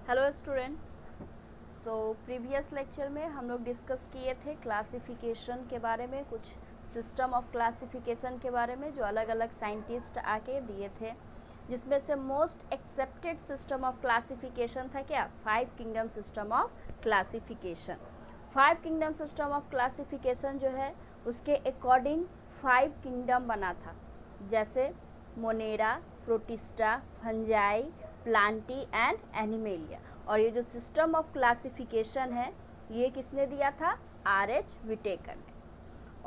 Hello students. So previous lecture में हम लोग डिस्कस किए थे क्लासिफिकेशन के बारे में, कुछ सिस्टम ऑफ क्लासिफिकेशन के बारे में जो अलग अलग साइंटिस्ट आके दिए थे, जिसमें से most accepted system of classification था क्या? 5 kingdom system of classification. 5 kingdom system of classification जो है उसके अकॉर्डिंग 5 किंगडम बना था, जैसे Monera, protista, fungi, Plantae and animalia. और ये जो सिस्टम ऑफ क्लासिफिकेशन है ये किसने दिया था? आर.एच. व्हिटेकर ने।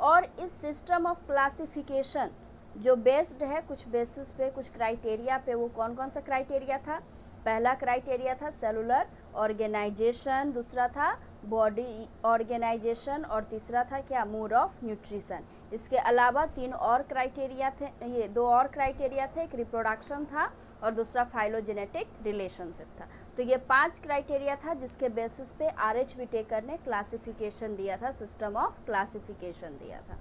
और इस सिस्टम ऑफ क्लासिफिकेशन जो बेस्ड है कुछ बेसिस पे, कुछ क्राइटेरिया पे। वो कौन कौन सा क्राइटेरिया था? पहला क्राइटेरिया था सेलुलर ऑर्गेनाइजेशन, दूसरा था बॉडी ऑर्गेनाइजेशन और तीसरा था क्या? Mode of nutrition. इसके अलावा 3 और क्राइटेरिया थे, ये 2 और क्राइटेरिया थे, एक रिप्रोडक्शन था और दूसरा फाइलोजेनेटिक रिलेशनशिप था। तो ये 5 क्राइटेरिया था जिसके बेसिस पे आर.एच. व्हिटेकर ने क्लासिफिकेशन दिया था, सिस्टम ऑफ क्लासिफिकेशन दिया था,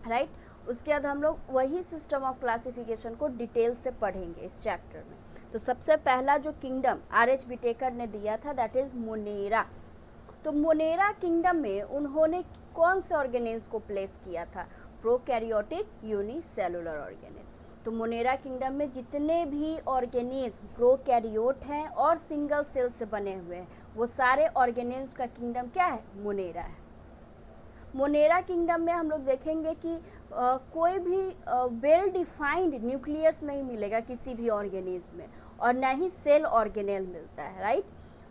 राइट। उसके बाद हम लोग वही सिस्टम ऑफ क्लासिफिकेशन को डिटेल से पढ़ेंगे इस चैप्टर में। तो सबसे पहला जो किंगडम आर.एच. व्हिटेकर ने दिया था दैट इज मोनेरा। तो मोनेरा किंगडम में उन्होंने कौन से ऑर्गेनिज्म को प्लेस किया था? Prokaryotic unicellular organism. तो मोनेरा किंगडम में जितने भी ऑर्गेनिज्म प्रोकैरियोट हैं और सिंगल सेल से बने हुए हैं वो सारे ऑर्गेनिज्म का किंगडम क्या है? मोनेरा है। मोनेरा किंगडम में हम लोग देखेंगे कि कोई भी वेल डिफाइंड न्यूक्लियस नहीं मिलेगा किसी भी ऑर्गेनिज्म में, और न ही सेल ऑर्गेनेल मिलता है, राइट।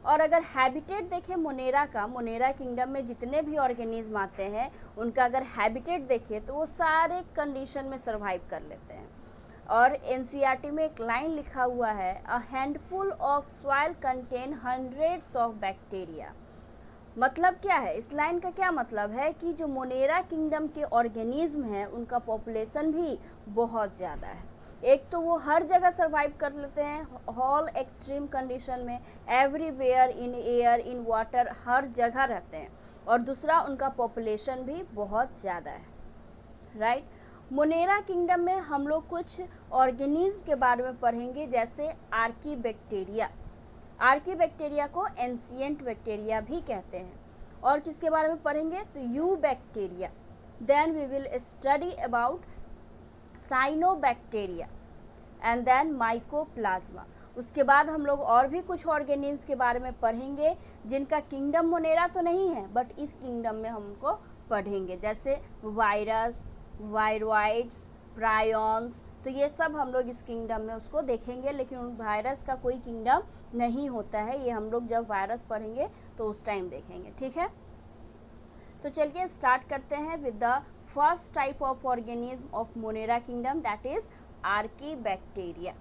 और अगर हैबिटेट देखें मोनेरा का, मोनेरा किंगडम में जितने भी ऑर्गेनिज्म आते हैं उनका अगर हैबिटेट देखें तो वो सारे कंडीशन में सर्वाइव कर लेते हैं। और एनसीईआरटी में एक लाइन लिखा हुआ है, अ handful of soil contain hundreds of bacteria. मतलब क्या है? इस लाइन का क्या मतलब है कि जो मोनेरा किंगडम के ऑर्गेनिज्म हैं उनका पॉपुलेशन भी बहुत ज़्यादा है। एक तो वो हर जगह सर्वाइव कर लेते हैं, ऑल एक्सट्रीम कंडीशन में, everywhere, in air, in water, हर जगह रहते हैं। और दूसरा उनका पॉपुलेशन भी बहुत ज़्यादा है, राइट। मोनेरा किंगडम में हम लोग कुछ ऑर्गेनिज्म के बारे में पढ़ेंगे, जैसे आर्कीबैक्टीरिया। आर्कीबैक्टीरिया को एंशिएंट बैक्टीरिया भी कहते हैं। और किसके बारे में पढ़ेंगे? तो eubacteria. Then we will study about cyanobacteria and then mycoplasma. उसके बाद हम लोग और भी कुछ ऑर्गेनिज्म के बारे में पढ़ेंगे जिनका किंगडम मोनेरा तो नहीं है बट इस किंगडम में हम उनको पढ़ेंगे, जैसे वायरस, वायरॉइड्स, प्रायॉन्स। तो ये सब हम लोग इस किंगडम में उसको देखेंगे, लेकिन उन वायरस का कोई किंगडम नहीं होता है, ये हम लोग जब वायरस पढ़ेंगे तो उस टाइम देखेंगे, ठीक है। तो चलिए स्टार्ट करते हैं with the first type of organism of monera kingdom, that is archaebacteria.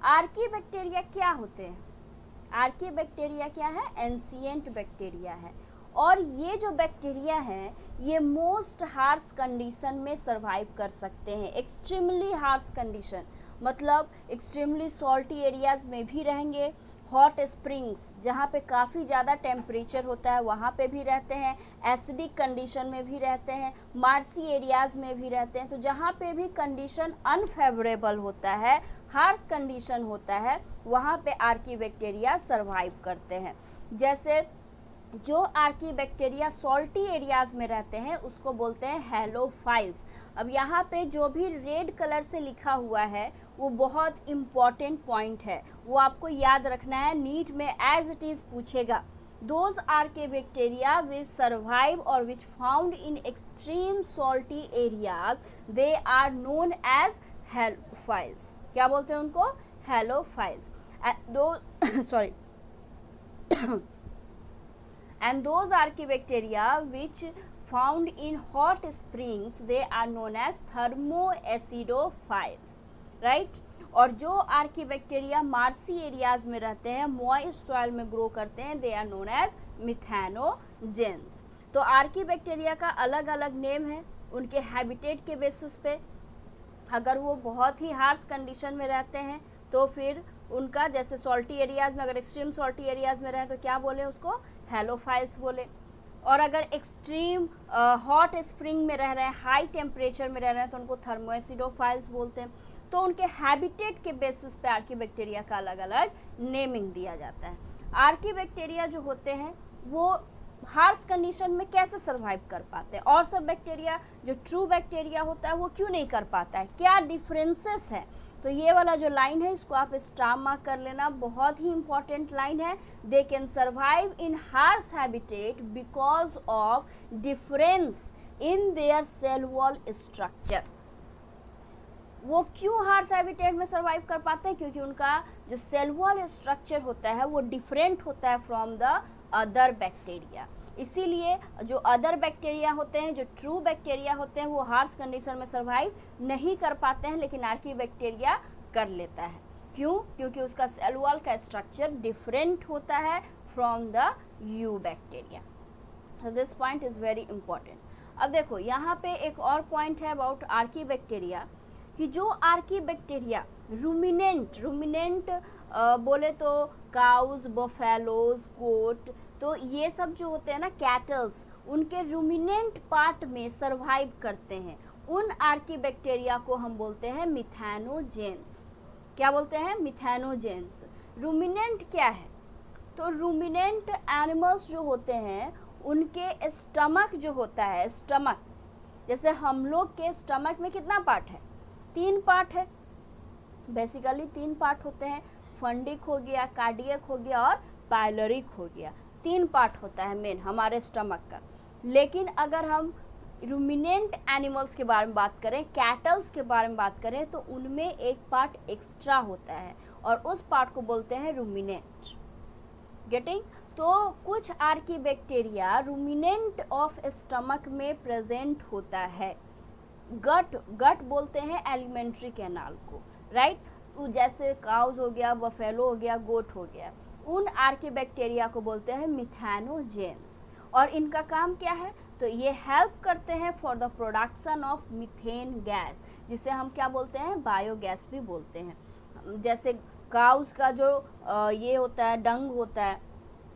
Archaebacteria क्या होते हैं? आर्कीबैक्टीरिया क्या है? एंशिएंट बैक्टीरिया है। और ये जो बैक्टीरिया हैं ये मोस्ट हार्श कंडीशन में सर्वाइव कर सकते हैं। एक्सट्रीमली हार्श कंडीशन मतलब एक्सट्रीमली सॉल्टी एरियाज में भी रहेंगे, हॉट स्प्रिंग्स जहाँ पे काफ़ी ज़्यादा टेम्परेचर होता है वहाँ पे भी रहते हैं, एसिडिक कंडीशन में भी रहते हैं, मार्सी एरियाज़ में भी रहते हैं। तो जहाँ पे भी कंडीशन अनफेवरेबल होता है, हार्श कंडीशन होता है, वहाँ पे आर्कीबैक्टीरिया सर्वाइव करते हैं। जैसे जो आर्कीबैक्टीरिया सॉल्टी एरियाज में रहते हैं उसको बोलते हैं हैलोफाइल्स। अब यहाँ पे जो भी रेड कलर से लिखा हुआ है वो बहुत इम्पॉर्टेंट पॉइंट है, वो आपको याद रखना है, नीट में एज इट इज़ पूछेगा। दोज आर्कीबैक्टीरिया विच सर्वाइव और which found in extreme salty areas they are known as halophiles. क्या बोलते हैं उनको? Halophiles. Sorry and those archaebacteria which found in hot springs they are known as thermoacidophiles, right। और जो archaebacteria Marcy areas में रहते हैं, मॉइस्ट सॉइल में ग्रो करते हैं, they are known as methanogens. तो आर्कीबैक्टीरिया का अलग अलग नेम है उनके हैबिटेट के बेसिस पे। अगर वो बहुत ही हार्श कंडीशन में रहते हैं तो फिर उनका, जैसे सॉल्टी एरियाज में, अगर एक्सट्रीम सॉल्टी एरियाज में रहे तो क्या बोले उसको? हैलोफाइल्स बोले। और अगर एक्सट्रीम हॉट स्प्रिंग में रह रहे हैं, हाई टेम्परेचर में रह रहे हैं तो उनको थर्मोएसिडोफाइल्स बोलते हैं। तो उनके हैबिटेट के बेसिस पे आर्कीबैक्टीरिया का अलग अलग नेमिंग दिया जाता है। आर्कीबैक्टीरिया जो होते हैं वो हार्श कंडीशन में कैसे सरवाइव कर पाते हैं, और सब बैक्टीरिया जो ट्रू बैक्टीरिया होता है वो क्यों नहीं कर पाता है, क्या डिफरेंसेस है। तो ये वाला जो लाइन है इसको आप स्टार मार्क कर लेना, बहुत ही इंपॉर्टेंट लाइन है। They can survive in harsh habitat because of difference in their cell wall structure. वो क्यों हार्श हैबिटेट में सर्वाइव कर पाते हैं, क्योंकि उनका जो सेल वॉल स्ट्रक्चर होता है वो डिफरेंट होता है फ्रॉम द अदर बैक्टीरिया। इसीलिए जो अदर बैक्टीरिया होते हैं, जो ट्रू बैक्टीरिया होते हैं, वो हार्श कंडीशन में सर्वाइव नहीं कर पाते हैं, लेकिन आर्कीबैक्टीरिया कर लेता है। क्यों? क्योंकि उसका सेल वॉल का स्ट्रक्चर डिफरेंट होता है from the you bacteria. So this point is very important. अब देखो यहाँ पे एक और पॉइंट है अबाउट आर्कीबैक्टीरिया, कि जो आर्कीबैक्टीरिया रूमिनेंट बोले तो काउज, बफेलोज, गोट, तो ये सब जो होते हैं ना कैटल्स, उनके रूमिनेंट पार्ट में सरवाइव करते हैं। उन आर्कीबैक्टीरिया को हम बोलते हैं मिथेनोजेंस। क्या बोलते हैं? मिथेनोजेंस। रूमिनेंट क्या है? तो रूमिनेंट एनिमल्स जो होते हैं उनके स्टमक जो होता है, स्टमक, जैसे हम लोग के स्टमक में कितना पार्ट है? 3 पार्ट है। बेसिकली 3 पार्ट होते हैं, फंडिक हो गया, कार्डियक हो गया और पाइलरिक हो गया। 3 पार्ट होता है मेन हमारे स्टमक का। लेकिन अगर हम रूमिनेंट एनिमल्स के बारे में बात करें, कैटल्स के बारे में बात करें, तो उनमें एक पार्ट एक्स्ट्रा होता है और उस पार्ट को बोलते हैं रूमिनेंट। गेटिंग? तो कुछ आर्कीबैक्टीरिया रूमिनेंट ऑफ स्टमक में प्रेजेंट होता है। गट बोलते हैं एलिमेंट्री कैनाल को, राइट? तो जैसे काउज हो गया, बफेलो हो गया, गोट हो गया, उन आर्कीबैक्टीरिया को बोलते हैं मिथेनोजेंस। और इनका काम क्या है? तो ये हेल्प करते हैं for the production of methane gas, जिसे हम क्या बोलते हैं? बायोगैस भी बोलते हैं। जैसे काउज का जो ये होता है, डंग होता है,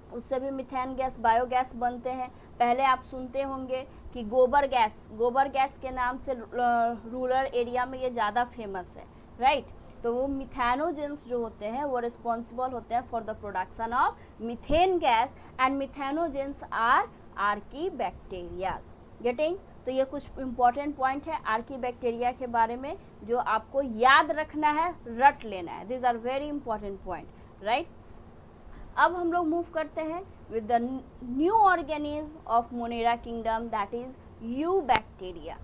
उससे भी मीथेन गैस, बायोगैस बनते हैं। पहले आप सुनते होंगे कि गोबर गैस के नाम से रूरल एरिया में ये ज़्यादा फेमस है, राइट? तो वो मिथेनोजेंस जो होते हैं वो रिस्पॉन्सिबल होते हैं for the production of methane gas, and methanogens are archaebacteria. Getting? तो ये कुछ इंपॉर्टेंट पॉइंट है आर्कीबैक्टीरिया के बारे में जो आपको याद रखना है, रट लेना है। This are very important point, right? अब हम लोग मूव करते हैं with the new organism of monera kingdom, that is eubacteria.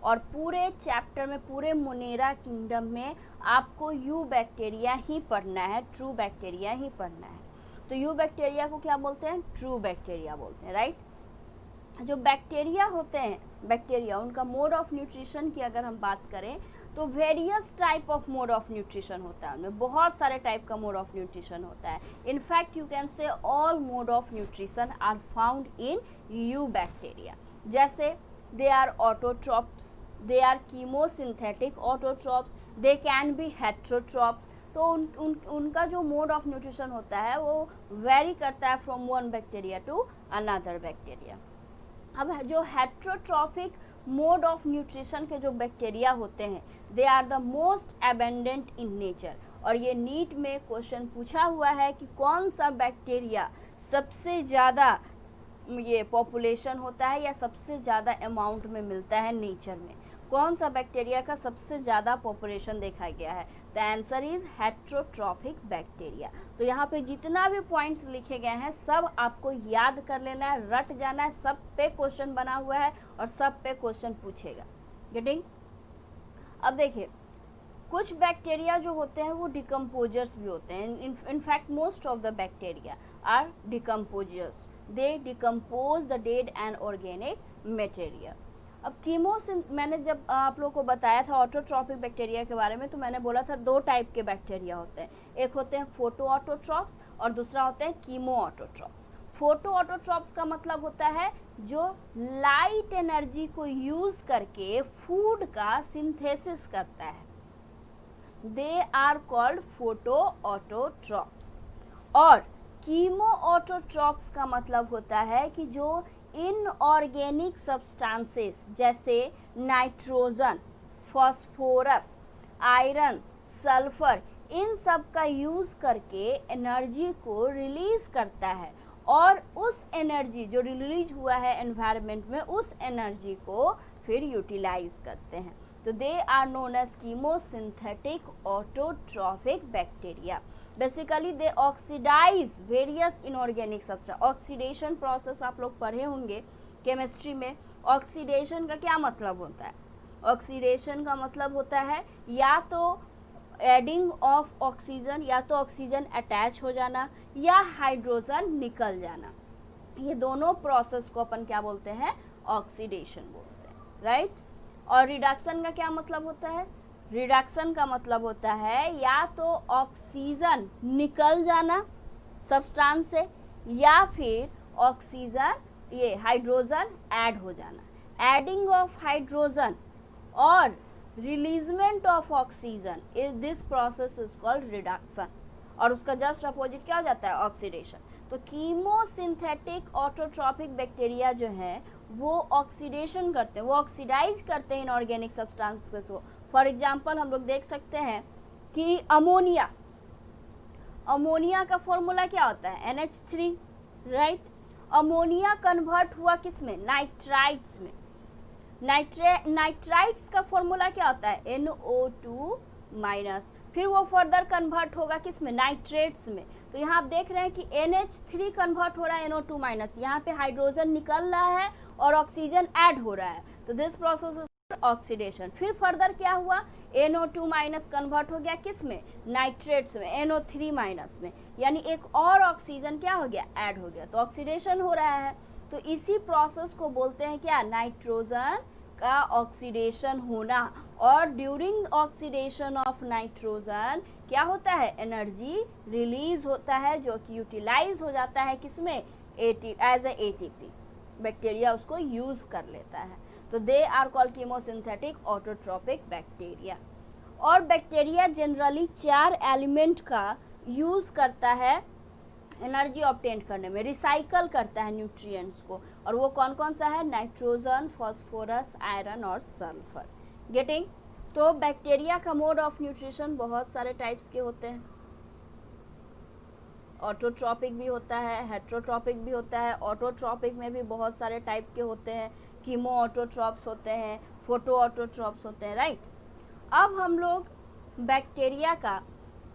और पूरे चैप्टर में, पूरे मोनेरा किंगडम में आपको यू बैक्टीरिया ही पढ़ना है, ट्रू बैक्टीरिया ही पढ़ना है। तो यू बैक्टीरिया को क्या बोलते हैं? ट्रू बैक्टीरिया बोलते हैं, राइट? जो बैक्टीरिया होते हैं, बैक्टीरिया, उनका मोड ऑफ न्यूट्रिशन की अगर हम बात करें तो various type of mode of nutrition होता है, उनमें बहुत सारे टाइप का मोड ऑफ न्यूट्रिशन होता है। In fact you can say all mode of nutrition are found in you bacteria. जैसे they are autotrophs, they are chemosynthetic autotrophs, they can be heterotrophs. तो उनका जो मोड ऑफ न्यूट्रिशन होता है वो वेरी करता है from one bacteria to another bacteria. अब जो हेट्रोट्रॉफिक मोड ऑफ न्यूट्रिशन के जो बैक्टीरिया होते हैं, they are the most abundant in nature. और ये नीट में क्वेश्चन पूछा हुआ है कि कौन सा बैक्टीरिया सबसे ज़्यादा ये पॉपुलेशन होता है या सबसे ज़्यादा अमाउंट में मिलता है नेचर में, कौन सा बैक्टीरिया का सबसे ज़्यादा पॉपुलेशन देखा गया है? The answer is heterotrophic bacteria. तो यहाँ पे जितना भी पॉइंट्स लिखे गए हैं सब आपको याद कर लेना है, रट जाना है, सब पे क्वेश्चन बना हुआ है और सब पे क्वेश्चन पूछेगा। गेटिंग? अब देखिए, कुछ बैक्टीरिया जो होते हैं वो डिकम्पोजर्स भी होते हैं। In fact most of the bacteria are decomposers, they decompose the dead and organic material. अब मैंने जब आप लोगों को बताया था ऑटोट्रॉपिक बैक्टीरिया के बारे में, तो मैंने बोला था 2 टाइप के बैक्टीरिया होते हैं, एक होते हैं फोटो ऑटोट्रॉप्स और दूसरा होते हैं कीमो ऑटोट्रॉप्स। फोटो ऑटोट्रॉप्स का मतलब होता है जो लाइट एनर्जी को यूज करके फूड का सिंथेसिस करता है, they are called photoautotrophs. और कीमो ऑटोट्रॉप्स का मतलब होता है कि जो इनऑर्गेनिक सब्सटेंसेस जैसे नाइट्रोजन, फास्फोरस, आयरन, सल्फर, इन सब का यूज़ करके एनर्जी को रिलीज करता है और उस एनर्जी जो रिलीज हुआ है एनवायरनमेंट में, उस एनर्जी को फिर यूटिलाइज करते हैं। तो they are known as chemosynthetic autotrophic bacteria. Basically they oxidise various inorganic substance. Oxidation process आप लोग पढ़े होंगे केमिस्ट्री में। ऑक्सीडेशन का क्या मतलब होता है? ऑक्सीडेशन का मतलब होता है या तो एडिंग ऑफ ऑक्सीजन, या तो ऑक्सीजन अटैच हो जाना या हाइड्रोजन निकल जाना। ये दोनों प्रोसेस को अपन क्या बोलते हैं? ऑक्सीडेशन बोलते हैं, राइट। और रिडक्शन का क्या मतलब होता है? रिडक्शन का मतलब होता है या तो ऑक्सीजन निकल जाना सब्सटेंस से या फिर ऑक्सीजन ये हाइड्रोजन ऐड हो जाना। एडिंग ऑफ हाइड्रोजन और releasement of oxygen is this process is called reduction, और उसका जस्ट अपोजिट क्या हो जाता है? ऑक्सीडेशन। तो कीमोसिंथेटिक ऑटोट्रॉपिक बैक्टीरिया जो है वो ऑक्सीडेशन करते हैं, वो ऑक्सीडाइज करते हैं इनऑर्गेनिक सब्सटेंसेस को। फॉर एग्जांपल हम लोग देख सकते हैं कि अमोनिया, अमोनिया का फॉर्मूला क्या होता है? NH3, right. अमोनिया कन्वर्ट हुआ किस में? नाइट्राइट्स में। नाइट्राइट्स का फॉर्मूला क्या होता है? NO2 minus. फिर वो फर्दर कन्वर्ट होगा किस में? नाइट्रेट्स में। तो यहाँ आप देख रहे हैं कि NH3 कन्वर्ट हो रहा है NO2 माइनस, यहाँ पे हाइड्रोजन निकल रहा है और ऑक्सीजन ऐड हो रहा है। तो दिस प्रोसेस इज ऑक्सीडेशन। फिर फर्दर क्या हुआ? NO2 माइनस कन्वर्ट हो गया किस में? नाइट्रेट्स में, NO3 माइनस में, यानी एक और ऑक्सीजन क्या हो गया? ऐड हो गया, तो ऑक्सीडेशन हो रहा है। तो इसी प्रोसेस को बोलते हैं क्या? नाइट्रोजन का ऑक्सीडेशन होना। और ड्यूरिंग ऑक्सीडेशन ऑफ नाइट्रोजन क्या होता है? एनर्जी रिलीज होता है जो कि यूटिलाइज हो जाता है किसमें? As a ATP। बैक्टीरिया उसको यूज कर लेता है। तो they are called chemosynthetic autotrophic bacteria. और बैक्टीरिया जनरली 4 एलिमेंट का यूज करता है एनर्जी ऑब्टेन करने में, रिसाइकल करता है न्यूट्रिएंट्स को। और वो कौन कौन सा है? नाइट्रोजन, फॉस्फोरस, आयरन और सल्फर। गेटिंग? तो बैक्टीरिया का मोड ऑफ न्यूट्रिशन बहुत सारे टाइप्स के होते हैं। ऑटोट्रॉपिक भी होता है, हेट्रोट्रॉपिक भी होता है। ऑटोट्रॉपिक में भी बहुत सारे टाइप के होते हैं। कीमो ऑटोट्रॉप्स होते हैं, फोटो ऑटोट्रॉप्स होते हैं, राइट। अब हम लोग बैक्टीरिया का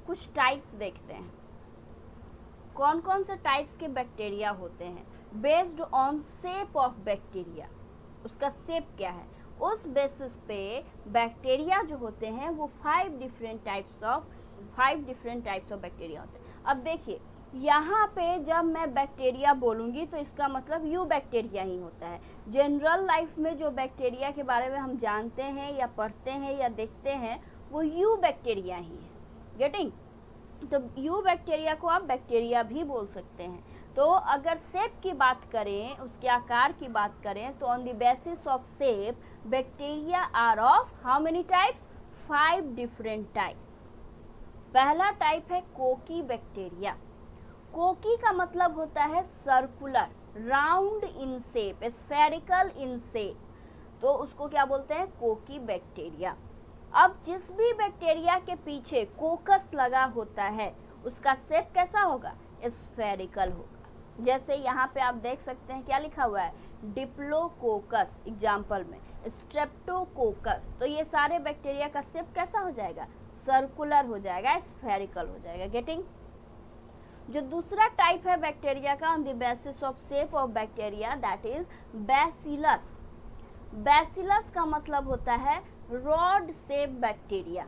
कुछ टाइप्स देखते हैं। कौन कौन से टाइप्स के बैक्टीरिया होते हैं? Based on shape of bacteria, उसका शेप क्या है, उस बेसिस पे बैक्टीरिया जो होते हैं वो 5 डिफरेंट टाइप्स ऑफ बैक्टीरिया होते हैं। अब देखिए यहाँ पे जब मैं बैक्टीरिया बोलूँगी तो इसका मतलब यू बैक्टीरिया ही होता है। जनरल लाइफ में जो बैक्टीरिया के बारे में हम जानते हैं या पढ़ते हैं या देखते हैं वो यू बैक्टीरिया ही है। गेटिंग? तो यू बैक्टीरिया को आप बैक्टीरिया भी बोल सकते हैं। तो अगर शेप की बात करें, उसके आकार की बात करें, तो on the basis of shape bacteria are of how many types? 5 different types. पहला टाइप है कोकी बैक्टीरिया। कोकी का मतलब होता है circular, round in shape, spherical in shape, तो उसको क्या बोलते हैं? कोकी बैक्टीरिया। अब जिस भी बैक्टीरिया के पीछे कोकस लगा होता है उसका शेप कैसा होगा? स्फेरिकल होगा। जैसे यहाँ पे आप देख सकते हैं क्या लिखा हुआ है? डिप्लोकोकस एग्जाम्पल में, स्ट्रेप्टोकोकस। तो ये सारे बैक्टीरिया का शेप कैसा हो जाएगा? सर्कुलर हो जाएगा, स्फेरिकल हो जाएगा। गेटिंग? जो दूसरा टाइप है बैक्टीरिया का on the basis of shape of bacteria, that is bacillus. Bacillus का मतलब होता है rod shape bacteria,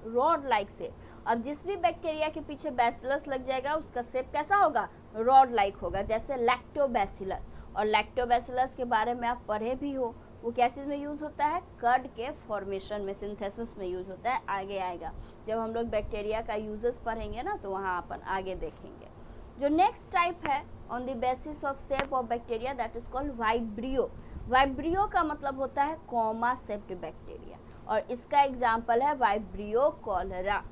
rod like shape. अब जिस भी बैक्टीरिया के पीछे बैसिलस लग जाएगा उसका शेप कैसा होगा? रॉड लाइक होगा, जैसे लैक्टोबैसिलस। और लैक्टोबैसिलस के बारे में आप पढ़े भी हो, वो क्या चीज़ में यूज़ होता है? कर्ड के फॉर्मेशन में, सिंथेसिस में यूज़ होता है। आगे आएगा जब हम लोग बैक्टीरिया का यूजेस पढ़ेंगे ना, तो वहाँ अपन आगे देखेंगे। जो नेक्स्ट टाइप है on the basis of shape of bacteria, that is called vibrio. Vibrio का मतलब होता है कॉमा शेप्ड बैक्टीरिया, और इसका एग्जाम्पल है वाइब्रियो कॉलरा।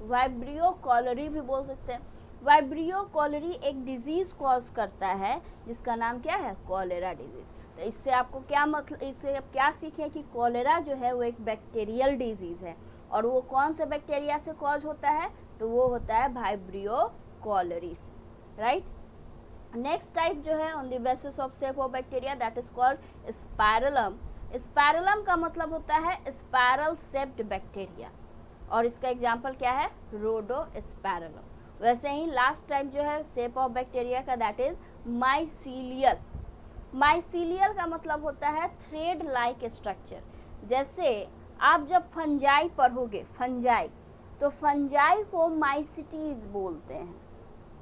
वाइब्रियो कॉलरी भी बोल सकते हैं। वाइब्रियो कॉलरी एक डिजीज कॉज करता है जिसका नाम क्या है? Cholera disease. तो इससे आपको क्या मतलब, इससे आप क्या सीखें कि कॉलेरा जो है वो एक बैक्टीरियल डिजीज है। और वो कौन से बैक्टीरिया से कॉज होता है, तो वो होता है वाइब्रियो कॉलरी से, राइट। नेक्स्ट टाइप जो है on the basis of shape of bacteria that is called spirillum. Spirillum का मतलब होता है स्पाइरल शेप्ड बैक्टीरिया, और इसका एग्जांपल क्या है, रोडोस्पाइरलम। वैसे ही लास्ट टाइप जो है शेप ऑफ बैक्टीरिया का दैट इज माइसीलियल। माइसीलियल का मतलब होता है थ्रेड लाइक स्ट्रक्चर। जैसे आप जब फंजाई पढ़ोगे, फंजाई, तो फंजाई को माइसिटीज बोलते हैं।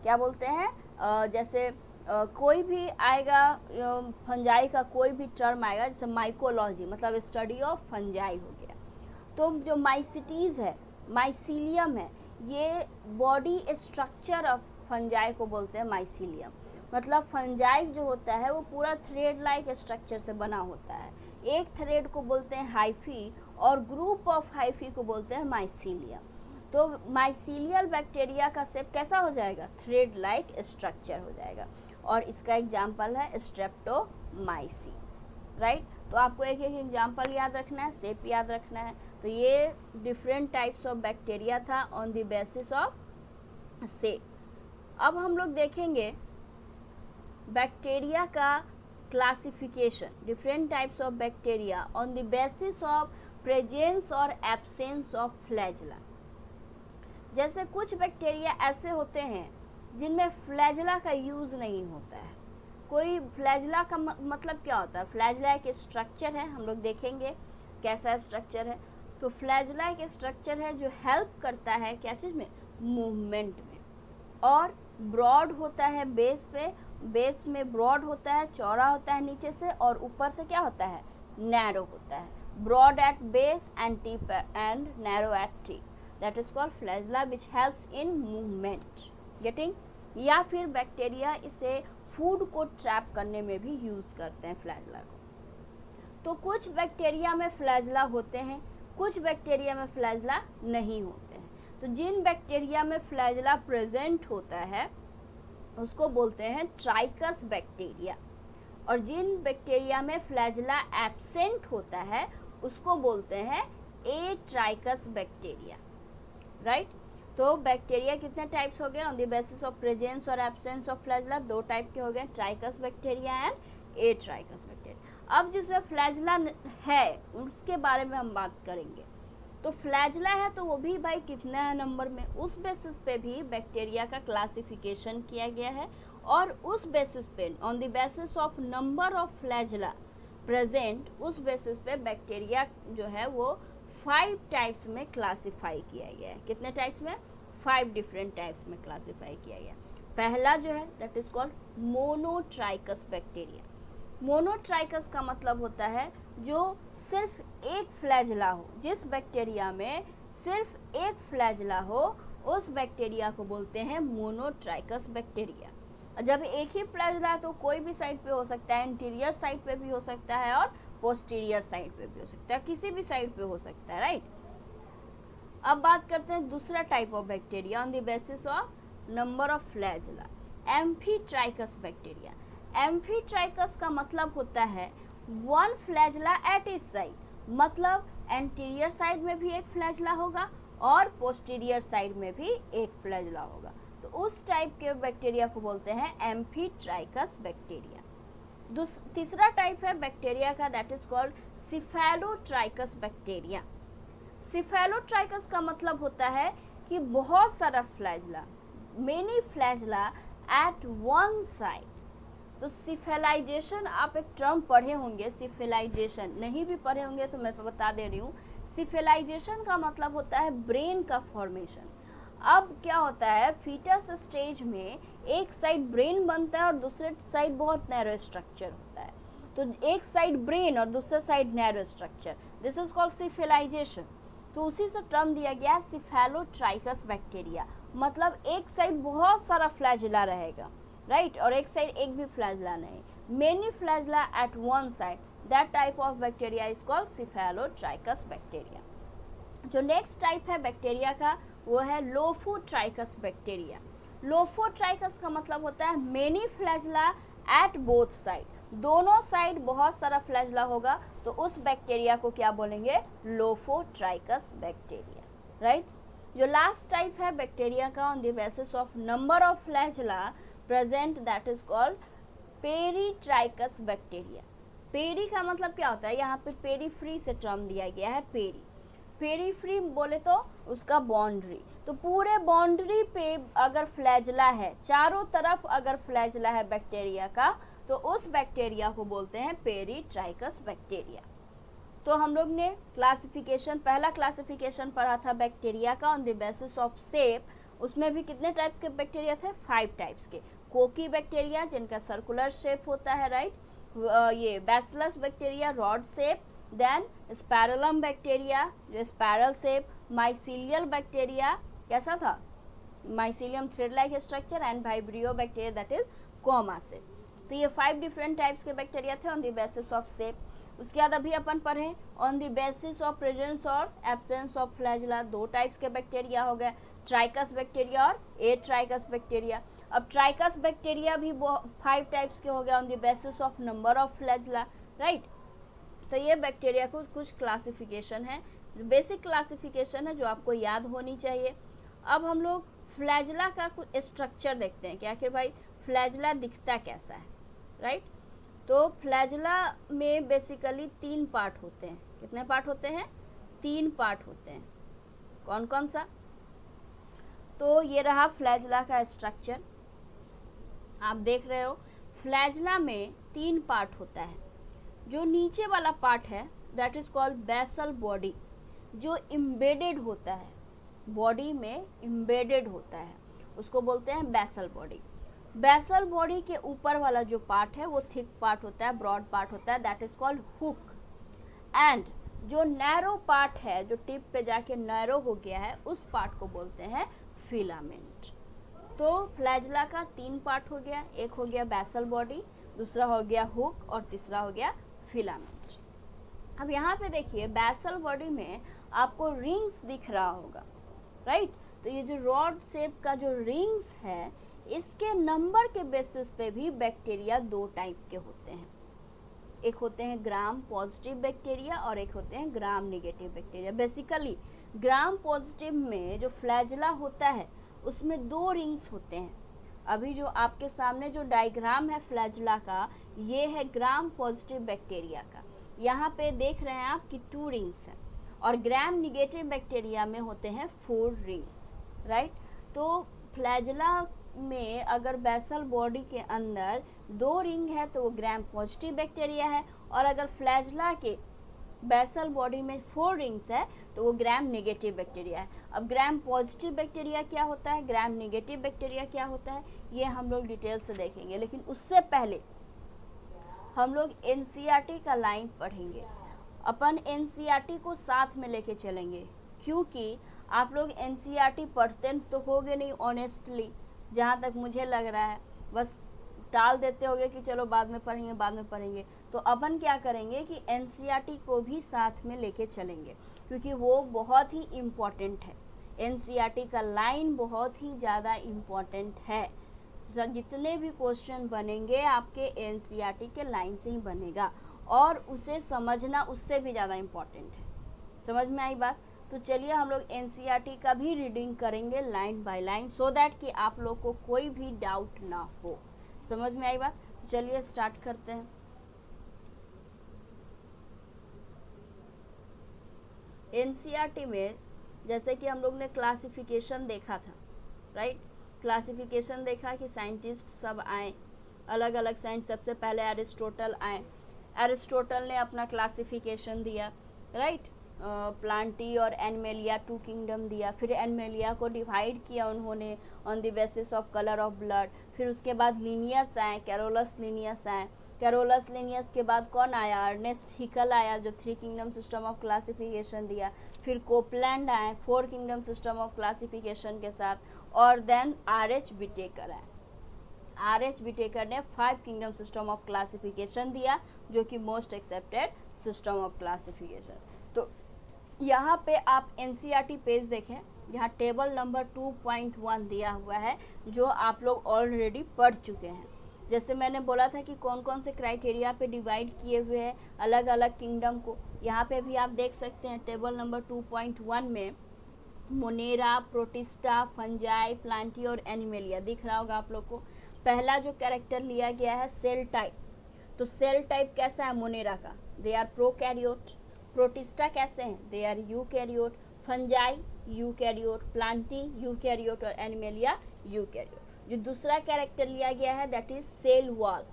क्या बोलते हैं, जैसे कोई भी आएगा फंजाई का कोई भी टर्म आएगा, जैसे माइकोलॉजी मतलब स्टडी ऑफ फंजाई हो गया, तो जो माइसिटीज है, माइसीलियम है, ये बॉडी स्ट्रक्चर ऑफ फंजाई को बोलते हैं माइसीलियम। मतलब फंजाई जो होता है वो पूरा थ्रेड लाइक स्ट्रक्चर से बना होता है। एक थ्रेड को बोलते हैं हाइफी और ग्रुप ऑफ हाइफी को बोलते हैं माइसीलियम। तो माइसीलियल बैक्टीरिया का शेप कैसा हो जाएगा, थ्रेड लाइक स्ट्रक्चर हो जाएगा, और इसका एग्जाम्पल है स्ट्रेप्टोमाइसीस, राइट। तो आपको एक एक एग्जाम्पल याद रखना है, शेप याद रखना है। तो ये डिफरेंट टाइप्स ऑफ बैक्टीरिया था on the basis of shape. अब हम लोग देखेंगे बैक्टीरिया का classification, different types of bacteria on the basis ऑफ प्रेजेंस और एब्सेंस ऑफ फ्लैजला। जैसे कुछ बैक्टीरिया ऐसे होते हैं जिनमें फ्लैजला का यूज़ नहीं होता है। कोई फ्लैजला का मतलब क्या होता है, फ्लैजला एक स्ट्रक्चर है, हम लोग देखेंगे कैसा स्ट्रक्चर है। तो फ्लैजला एक स्ट्रक्चर है जो हेल्प करता है क्या चीज़ में, मूवमेंट में, और ब्रॉड होता है बेस पे, बेस में ब्रॉड होता है, चौड़ा होता है नीचे से, और ऊपर से क्या होता है, नैरो होता है। Broad at base and tip and narrow at tip, that is called flagella which helps in movement, getting. या फिर बैक्टीरिया इसे फूड को ट्रैप करने में भी यूज़ करते हैं फ्लैजला को। तो कुछ बैक्टीरिया में फ्लैजला होते हैं, कुछ बैक्टीरिया में फ्लैजला नहीं होते हैं। तो जिन बैक्टीरिया में फ्लैजला प्रेजेंट होता है उसको बोलते हैं ट्राइकस बैक्टीरिया, और जिन बैक्टीरिया में फ्लैजला एब्सेंट होता है उसको बोलते हैं एट्राइकस बैक्टीरिया, राइट। तो बैक्टीरिया कितने टाइप्स हो गए ऑन द बेसिस ऑफ प्रेजेंस और एब्सेंस ऑफ फ्लैजला, दो टाइप के हो गए, trichous bacteria and atrichous bacteria. अब जिसमें फ्लैजला है उसके बारे में हम बात करेंगे। तो फ्लैजला है तो वो भी भाई कितना है नंबर में, उस बेसिस पे भी बैक्टीरिया का क्लासिफिकेशन किया गया है, और उस बेसिस पे on the basis of number of flagella present, उस बेसिस पे बैक्टीरिया जो है वो 5 टाइप्स में क्लासिफाई किया गया है। कितने टाइप्स में, 5 डिफरेंट टाइप्स में क्लासिफाई किया गया। पहला जो है that is called monotrichous bacteria. Monotrichous का मतलब होता है जो सिर्फ एक फ्लैजला हो, जिस बैक्टीरिया में सिर्फ एक फ्लैजला हो उस बैक्टीरिया को बोलते हैं मोनोट्राइकस बैक्टीरिया। जब एक ही फ्लैजला है तो कोई भी साइड पे हो सकता है, इंटीरियर साइड पे भी हो सकता है और पोस्टीरियर साइड पे भी हो सकता है, किसी भी साइड पे हो सकता है, राइट। अब बात करते हैं दूसरा type of bacteria on the basis of number of flagella, amphitrichous bacteria. Amphitrichous का मतलब होता है 1 फ्लैजला एट ईच साइड, मतलब एंटीरियर साइड में भी एक फ्लैजला होगा और पोस्टीरियर साइड में भी एक फ्लैजला होगा। तो उस टाइप के बैक्टीरिया को बोलते हैं एम्फीट्राइकस बैक्टीरिया। तीसरा टाइप है बैक्टीरिया का that is called cephalotrichous bacteria. Cephalotrichous का मतलब होता है कि बहुत सारा flagella, many flagella at one side. तो सिफेलाइजेशन आप एक टर्म पढ़े होंगे, सिफेलाइजेशन नहीं भी पढ़े होंगे तो मैं तो बता दे रही हूँ। सिफेलाइजेशन का मतलब होता है ब्रेन का फॉर्मेशन। अब क्या होता है, फीटस स्टेज में एक साइड ब्रेन बनता है और दूसरे साइड बहुत नैरो स्ट्रक्चर होता है। तो एक साइड ब्रेन और दूसरा side narrow structure, this is called cephalization. तो उसी से टर्म दिया गया सिफेलोट्राइकस बैक्टीरिया, मतलब एक साइड बहुत सारा फ्लैजला रहेगा, राइट, और एक साइड एक भी फ्लैजला नहीं, many flagella at one side, that type of bacteria is called cephalotrichous bacteria. जो नेक्स्ट टाइप है बैक्टीरिया का वो है लोफोट्राइकस बैक्टीरिया। लोफोट्राइकस का मतलब होता है many flagella at both side, दोनों साइड बहुत सारा फ्लैजला होगा, तो उस बैक्टीरिया को क्या बोलेंगे, लोफोट्राइकस बैक्टीरिया। राइट। जो लास्ट टाइप है बैक्टीरिया का on the basis of number of flagella present, that is called peritrichous bacteria. Peri का मतलब क्या होता है, यहाँ पे पेरी फ्री से टर्म दिया गया है। पेरी, पेरी फ्री बोले तो उसका बाउंड्री, तो पूरे बाउंड्री पे अगर फ्लैजला है, चारों तरफ अगर फ्लैजला है बैक्टीरिया का, तो उस बैक्टीरिया को बोलते हैं पेरीट्राइकस बैक्टीरिया। तो हम लोग ने क्लासिफिकेशन, पहला क्लासिफिकेशन पढ़ा था बैक्टीरिया का on the basis of shape. उसमें भी कितने टाइप्स के बैक्टीरिया थे, 5 टाइप्स के। कोकी बैक्टीरिया जिनका सर्कुलर शेप होता है, राइट, ये bacillus bacteria rod shape, then spirillum bacteria जो स्पाइरल शेप, माइसीलियल बैक्टीरिया कैसा था, mycelium thread like structure, and vibrio bacteria that is comma shape. तो ये 5 डिफरेंट टाइप्स के बैक्टीरिया थे ऑन द बेसिस ऑफ शेप। उसके बाद अभी अपन पढ़े ऑन द बेसिस ऑफ प्रेजेंस और एब्सेंस ऑफ फ्लैजला, 2 टाइप्स के बैक्टीरिया हो गए, ट्राइकस बैक्टीरिया और एट्राइकस बैक्टीरिया। अब ट्राइकस बैक्टीरिया भी 5 टाइप्स के हो गए on the basis of number of flagella, right. तो ये बैक्टीरिया को कुछ क्लासिफिकेशन है, बेसिक क्लासिफिकेशन है जो आपको याद होनी चाहिए। अब हम लोग फ्लैजला का कुछ स्ट्रक्चर देखते हैं कि आखिर भाई फ्लैजला दिखता कैसा है, राइट। तो फ्लैजला में बेसिकली 3 पार्ट होते हैं। कितने पार्ट होते हैं, 3 पार्ट होते हैं। कौन कौन सा, तो ये रहा फ्लैजला का स्ट्रक्चर, आप देख रहे हो। फ्लैजला में 3 पार्ट होता है। जो नीचे वाला पार्ट है that is called basal body, जो इम्बेडेड होता है, बॉडी में इम्बेडेड होता है, उसको बोलते हैं बेसल बॉडी। बेसल बॉडी के ऊपर वाला जो पार्ट है वो थिक पार्ट होता है, ब्रॉड पार्ट होता है, that is called hook. And जो नैरो पार्ट है, जो टिप पे जाके नैरो हो गया है, उस पार्ट को बोलते हैं फिलामेंट। तो फ्लैजला का 3 पार्ट हो गया, एक हो गया बेसल बॉडी, दूसरा हो गया हुक और तीसरा हो गया फिलामेंट। अब यहाँ पे देखिए बेसल बॉडी में आपको रिंग्स दिख रहा होगा, राइट। तो ये जो रॉड शेप का जो रिंग्स है, इसके नंबर के बेसिस पे भी बैक्टीरिया 2 टाइप के होते हैं। एक होते हैं ग्राम पॉजिटिव बैक्टीरिया और एक होते हैं gram negative bacteria. Basically gram positive में जो फ्लैजला होता है उसमें 2 रिंग्स होते हैं। अभी जो आपके सामने जो डायग्राम है फ्लैजला का, ये है ग्राम पॉजिटिव बैक्टीरिया का। यहाँ पे देख रहे हैं आप कि 2 रिंग्स हैं, और ग्राम नेगेटिव बैक्टीरिया में होते हैं 4 रिंग्स, राइट। तो फ्लैजला में अगर बेसल बॉडी के अंदर 2 रिंग है तो वो ग्राम पॉजिटिव बैक्टीरिया है, और अगर फ्लैजला के बेसल बॉडी में 4 रिंग्स है तो वो ग्राम नेगेटिव बैक्टीरिया है। अब ग्राम पॉजिटिव बैक्टीरिया क्या होता है, ग्राम नेगेटिव बैक्टीरिया क्या होता है, ये हम लोग डिटेल से देखेंगे। लेकिन उससे पहले हम लोग एनसीईआरटी का लाइन पढ़ेंगे। अपन एनसीईआरटी को साथ में लेके चलेंगे, क्योंकि आप लोग एनसीईआरटी पढ़ते तो होगे नहीं ऑनेस्टली, जहाँ तक मुझे लग रहा है, बस टाल देते होगे कि चलो बाद में पढ़ेंगे बाद में पढ़ेंगे। तो अपन क्या करेंगे कि एनसीईआरटी को भी साथ में लेके चलेंगे, क्योंकि वो बहुत ही इम्पॉर्टेंट है। एनसीईआरटी का लाइन बहुत ही ज़्यादा इम्पॉर्टेंट है। जितने भी क्वेश्चन बनेंगे आपके एनसीईआरटी के लाइन से ही बनेगा, और उसे समझना उससे भी ज़्यादा इम्पॉर्टेंट है। समझ में आई बात। तो चलिए हम लोग एनसीईआरटी का भी रीडिंग करेंगे line by line, so that कि आप लोग को कोई भी डाउट ना हो। समझ में आई बात। चलिए स्टार्ट करते हैं। एनसीईआरटी में जैसे कि हम लोग ने क्लासिफिकेशन देखा था, राइट। क्लासिफिकेशन देखा कि साइंटिस्ट सब आए, अलग अलग साइंस। सबसे पहले एरिस्टोटल आए, एरिस्टोटल ने अपना क्लासिफिकेशन दिया, राइट। प्लांटी और एनिमेलिया 2 किंगडम दिया। फिर एनिमेलिया को डिवाइड किया उन्होंने on the basis of colour of blood. फिर उसके बाद लिनियस आए, कैरोलस लिनियस आए। कैरोलस लिनियस के बाद कौन आया, अर्नेस्ट हिकल आया, जो 3 किंगडम सिस्टम ऑफ क्लासिफिकेशन दिया। फिर कोपलैंड आए 4 किंगडम सिस्टम ऑफ क्लासिफिकेशन के साथ, और देन RH विटेकर आए। RH विटेकर ने 5 किंगडम सिस्टम ऑफ क्लासिफिकेशन दिया, जो कि most accepted system of classification. तो यहाँ पे आप एनसीईआरटी पेज देखें, यहाँ टेबल नंबर 2.1 दिया हुआ है, जो आप लोग ऑलरेडी पढ़ चुके हैं। जैसे मैंने बोला था कि कौन कौन से क्राइटेरिया पे डिवाइड किए हुए हैं अलग अलग किंगडम को, यहाँ पे भी आप देख सकते हैं टेबल नंबर 2.1 में मोनेरा, प्रोटिस्टा, फंजाई, प्लांटी और एनिमेलिया। दिख रहा होगा आप लोग को। पहला जो कैरेक्टर लिया गया है सेल टाइप, तो सेल टाइप कैसा है मोनेरा का, दे आर प्रोकैरियोट। प्रोटिस्टा कैसे हैं, they are eukaryote. Fungi eukaryote, plantae eukaryote और एनिमेलिया यूकैरियोट। जो दूसरा कैरेक्टर लिया गया है दैट इज सेल वॉल।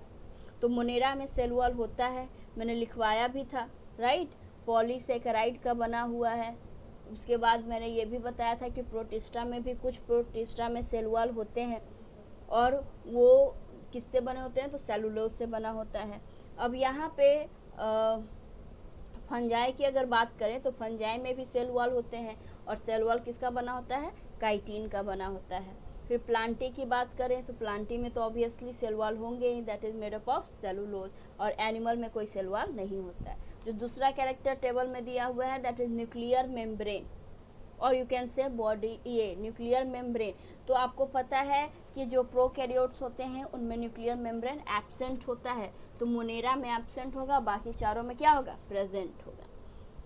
तो मोनेरा में सेल वॉल होता है, मैंने लिखवाया भी था, राइट। पॉलीसेकेराइड का बना हुआ है। उसके बाद मैंने ये भी बताया था कि प्रोटिस्टा में भी कुछ प्रोटिस्टा में सेल वॉल होते हैं और वो किससे बने होते हैं, तो सेलुलोज से बना होता है। अब यहाँ पे फंजाई की अगर बात करें तो फंजाई में भी सेल वॉल होते हैं और सेल वॉल किसका बना होता है, काइटिन का बना होता है। फिर प्लांटी की बात करें तो प्लांटी में तो ऑब्वियसली सेल वॉल होंगे ही, that is made up of cellulose. और एनिमल में कोई सेल वॉल नहीं होता है। जो दूसरा कैरेक्टर टेबल में दिया हुआ है दैट इज न्यूक्लियर मेम्ब्रेन और यू कैन से बॉडी, ये न्यूक्लियर मेम्ब्रेन। तो आपको पता है कि जो प्रोकैरियोट्स होते हैं उनमें न्यूक्लियर मेम्ब्रेन एब्सेंट होता है, तो मोनेरा में एब्सेंट होगा, बाकी चारों में क्या होगा, प्रेजेंट होगा।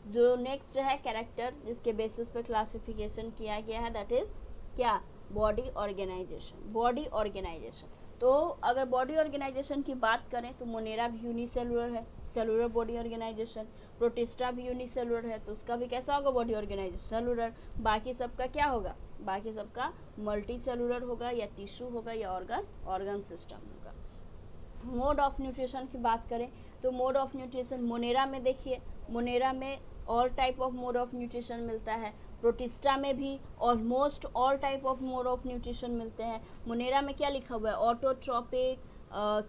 जो नेक्स्ट है कैरेक्टर जिसके बेसिस पे क्लासिफिकेशन किया गया है दैट इज क्या, बॉडी ऑर्गेनाइजेशन। बॉडी ऑर्गेनाइजेशन, तो अगर बॉडी ऑर्गेनाइजेशन की बात करें तो मोनेरा भी यूनिसेलुलर है, सेलुलर बॉडी ऑर्गेनाइजेशन। प्रोटिस्टा भी यूनिसेलुलर है तो उसका भी कैसा होगा, बॉडी ऑर्गेनाइजेशन सेलुलर। बाकी सबका क्या होगा, बाकी सबका मल्टी सेलुलर होगा या टिश्यू होगा या ऑर्गन सिस्टम होगा। मोड ऑफ न्यूट्रिशन की बात करें तो मोड ऑफ न्यूट्रिशन मोनेरा में देखिए, मोनेरा में all type of mode of nutrition मिलता है। प्रोटिस्टा में भी almost all type of mode of nutrition मिलते हैं। मोनेरा में क्या लिखा हुआ है, ऑटोट्रॉपिक,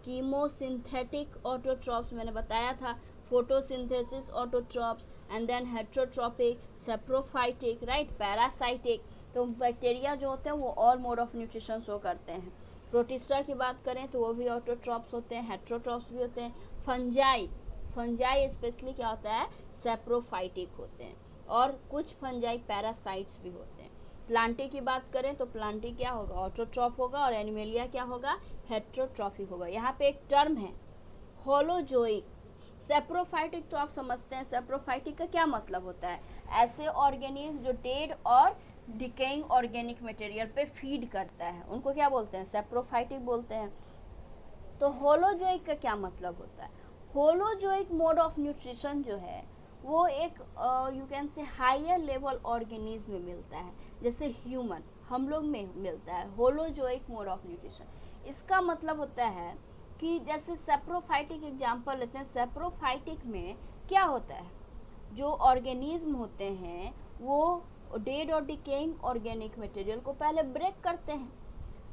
कीमोसिंथेटिक ऑटोट्रॉप्स मैंने बताया था, photosynthesis autotrophs, and then heterotrophic, saprophytic, right, parasitic. तो बैक्टीरिया जो होते हैं वो all mode of nutrition show करते हैं। प्रोटिस्टा की बात करें तो वो भी ऑटोट्रॉप्स होते हैं, हेट्रोट्रॉप्स भी होते हैं। फंजाई, फंजाई स्पेशली क्या होता है, सेप्रोफाइटिक होते हैं और कुछ फंजाई पैरासाइट्स भी होते हैं। प्लांटी की बात करें तो प्लांटी क्या होगा, ऑटोट्रॉप होगा और एनिमेलिया क्या होगा, हेट्रोट्रॉफिक होगा। यहाँ पे एक टर्म है होलोजोइक। सेप्रोफाइटिक तो आप समझते हैं, सेप्रोफाइटिक का क्या मतलब होता है, ऐसे ऑर्गेनिज्म जो डेड और डिकेइंग ऑर्गेनिक मटेरियल पे फीड करता है उनको क्या बोलते हैं, सेप्रोफाइटिक बोलते हैं। तो होलोजोइक का क्या मतलब होता है, होलोजोइक मोड ऑफ न्यूट्रिशन जो है वो एक you can say higher level organism में मिलता है, जैसे ह्यूमन हम लोग में मिलता है होलोजोइक मोड ऑफ न्यूट्रिशन। इसका मतलब होता है कि जैसे सेप्रोफाइटिक एग्जांपल लेते हैं, सेप्रोफाइटिक में क्या होता है, जो ऑर्गेनिज्म होते हैं वो डेड और डिकेइंग ऑर्गेनिक मटेरियल को पहले ब्रेक करते हैं,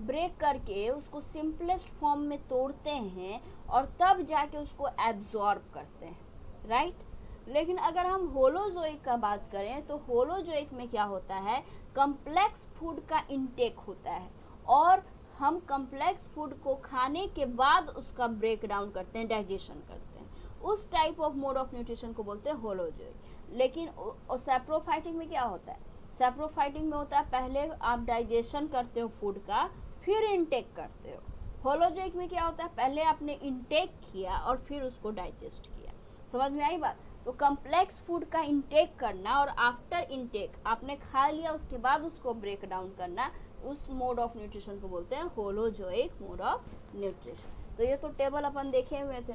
ब्रेक करके उसको सिंपलेस्ट फॉर्म में तोड़ते हैं और तब जाके उसको एब्जॉर्ब करते हैं, राइट। लेकिन अगर हम होलोजोइक का बात करें तो होलोजोइक में क्या होता है, कम्प्लेक्स फूड का इंटेक होता है और हम कम्प्लेक्स फूड को खाने के बाद उसका ब्रेक डाउन करते हैं, डाइजेशन करते हैं। उस type of mode of nutrition को बोलते हैं होलोजोइक। लेकिन सेप्रोफाइटिक में क्या होता है, सेप्रोफाइटिक में होता है पहले आप डाइजेशन करते हो फूड का फिर इनटेक करते हो। होलोजोइक में क्या होता है, पहले आपने इनटेक किया और फिर उसको डाइजेस्ट किया। समझ में आई बात। तो कम्प्लेक्स फूड का इनटेक करना और आफ्टर इनटेक आपने खा लिया उसके बाद उसको ब्रेक डाउन करना, उस मोड ऑफ न्यूट्रिशन को बोलते हैं होलोजोइक मोड ऑफ न्यूट्रिशन। तो ये तो टेबल अपन देखे हुए थे।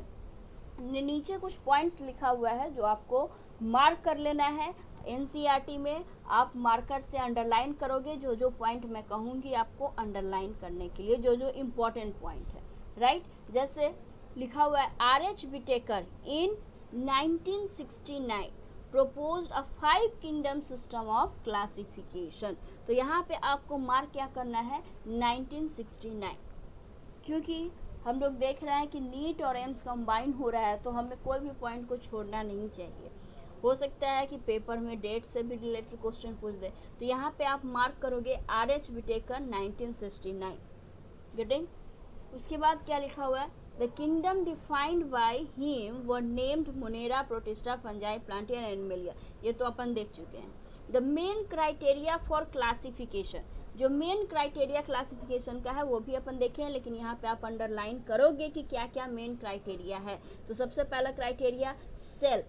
नीचे कुछ पॉइंट्स लिखा हुआ है जो आपको मार्क कर लेना है। एनसीईआरटी में आप मार्कर से अंडरलाइन करोगे, जो जो पॉइंट मैं कहूँगी आपको अंडरलाइन करने के लिए, जो जो इम्पोर्टेंट पॉइंट है, राइट। जैसे लिखा हुआ है R H. Whittaker in 1969 proposed a 5 kingdom system of classification। तो यहाँ पे आपको मार्क क्या करना है, 1969, क्योंकि हम लोग देख रहे हैं कि नीट और एम्स कंबाइन हो रहा है तो हमें कोई भी पॉइंट को छोड़ना नहीं चाहिए। हो सकता है कि पेपर में डेट से भी रिलेटेड क्वेश्चन पूछ दे, तो यहाँ पे आप मार्क करोगे आर.एच. Whittaker 1969, getting. उसके बाद क्या लिखा हुआ है, The kingdom defined by him were named Monera, Protista, Fungi, Plantae and Animalia। ये तो अपन देख चुके हैं। The main criteria for classification, जो मेन क्राइटेरिया क्लासिफिकेशन का है वो भी अपन देखे हैं, लेकिन यहाँ पे आप अंडरलाइन करोगे कि क्या क्या मेन क्राइटेरिया है। तो सबसे पहला criteria cell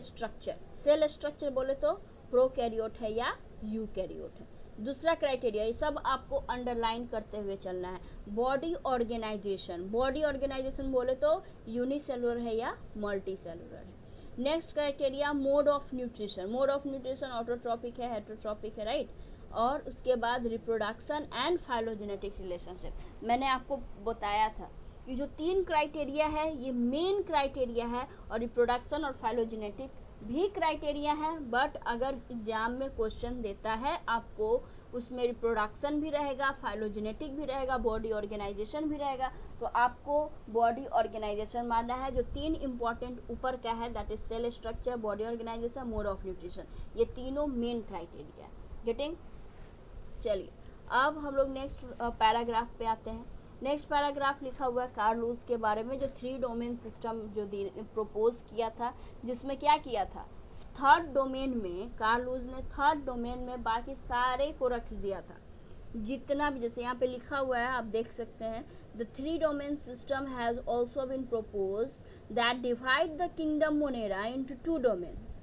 structure. Cell structure बोले तो प्रोकैरियोट है या यूकैरियोट है। दूसरा क्राइटेरिया, ये सब आपको अंडरलाइन करते हुए चलना है। बॉडी ऑर्गेनाइजेशन, बॉडी ऑर्गेनाइजेशन बोले तो यूनिसेलुलर है या मल्टी सेलुलर है। Next criteria, mode of nutrition, mode of nutrition autotrophic है, हेटरोट्रॉपिक है, राइट। और उसके बाद रिप्रोडक्शन एंड फाइलोजेनेटिक रिलेशनशिप। मैंने आपको बताया था ये जो 3 क्राइटेरिया है ये मेन क्राइटेरिया है, और रिप्रोडक्शन और फाइलोजेनेटिक भी क्राइटेरिया है। बट अगर एग्जाम में क्वेश्चन देता है आपको, उसमें रिप्रोडक्शन भी रहेगा, फाइलोजेनेटिक भी रहेगा, बॉडी ऑर्गेनाइजेशन भी रहेगा, तो आपको बॉडी ऑर्गेनाइजेशन मानना है। जो 3 इंपॉर्टेंट ऊपर का है, that is cell structure, body organisation, mode of nutrition, ये तीनों मेन क्राइटेरिया है। गेटिंग? चलिए अब हम लोग नेक्स्ट पैराग्राफ पे आते हैं। नेक्स्ट पैराग्राफ लिखा हुआ है कार्ल लुईस के बारे में, जो 3 डोमेन सिस्टम जो प्रपोज किया था, जिसमें क्या किया था, थर्ड डोमेन में कार्ल लुईस ने थर्ड डोमेन में बाकी सारे को रख दिया था, जितना भी, जैसे यहाँ पे लिखा हुआ है आप देख सकते हैं, the 3 domain system has also been proposed that divide the kingdom Monera into 2 domains,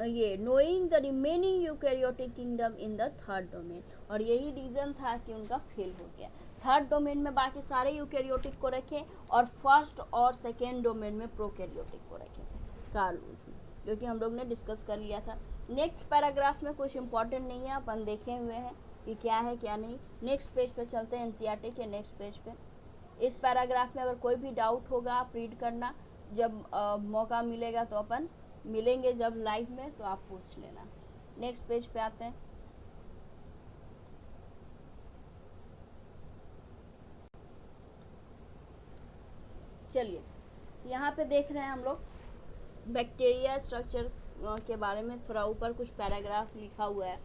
ये knowing the remaining eukaryotic kingdom in the third domain. और यही रीजन था कि उनका फेल हो गया। थर्ड डोमेन में बाकी सारे यूकैरियोटिक को रखें और फर्स्ट और सेकेंड डोमेन में प्रोकैरियोटिक को रखे थे कार्ल लुईस ने, जो कि हम लोग ने डिस्कस कर लिया था। नेक्स्ट पैराग्राफ में कुछ इंपॉर्टेंट नहीं है, अपन देखे हुए हैं कि क्या है क्या नहीं। नेक्स्ट पेज पे चलते हैं, एनसीईआरटी के नेक्स्ट पेज पे। इस पैराग्राफ में अगर कोई भी डाउट होगा आप रीड करना, जब मौका मिलेगा तो अपन मिलेंगे जब लाइव में, तो आप पूछ लेना। नेक्स्ट पेज पे आते हैं। चलिए यहाँ पे देख रहे हैं हम लोग बैक्टीरिया स्ट्रक्चर के बारे में थोड़ा ऊपर कुछ पैराग्राफ लिखा हुआ है,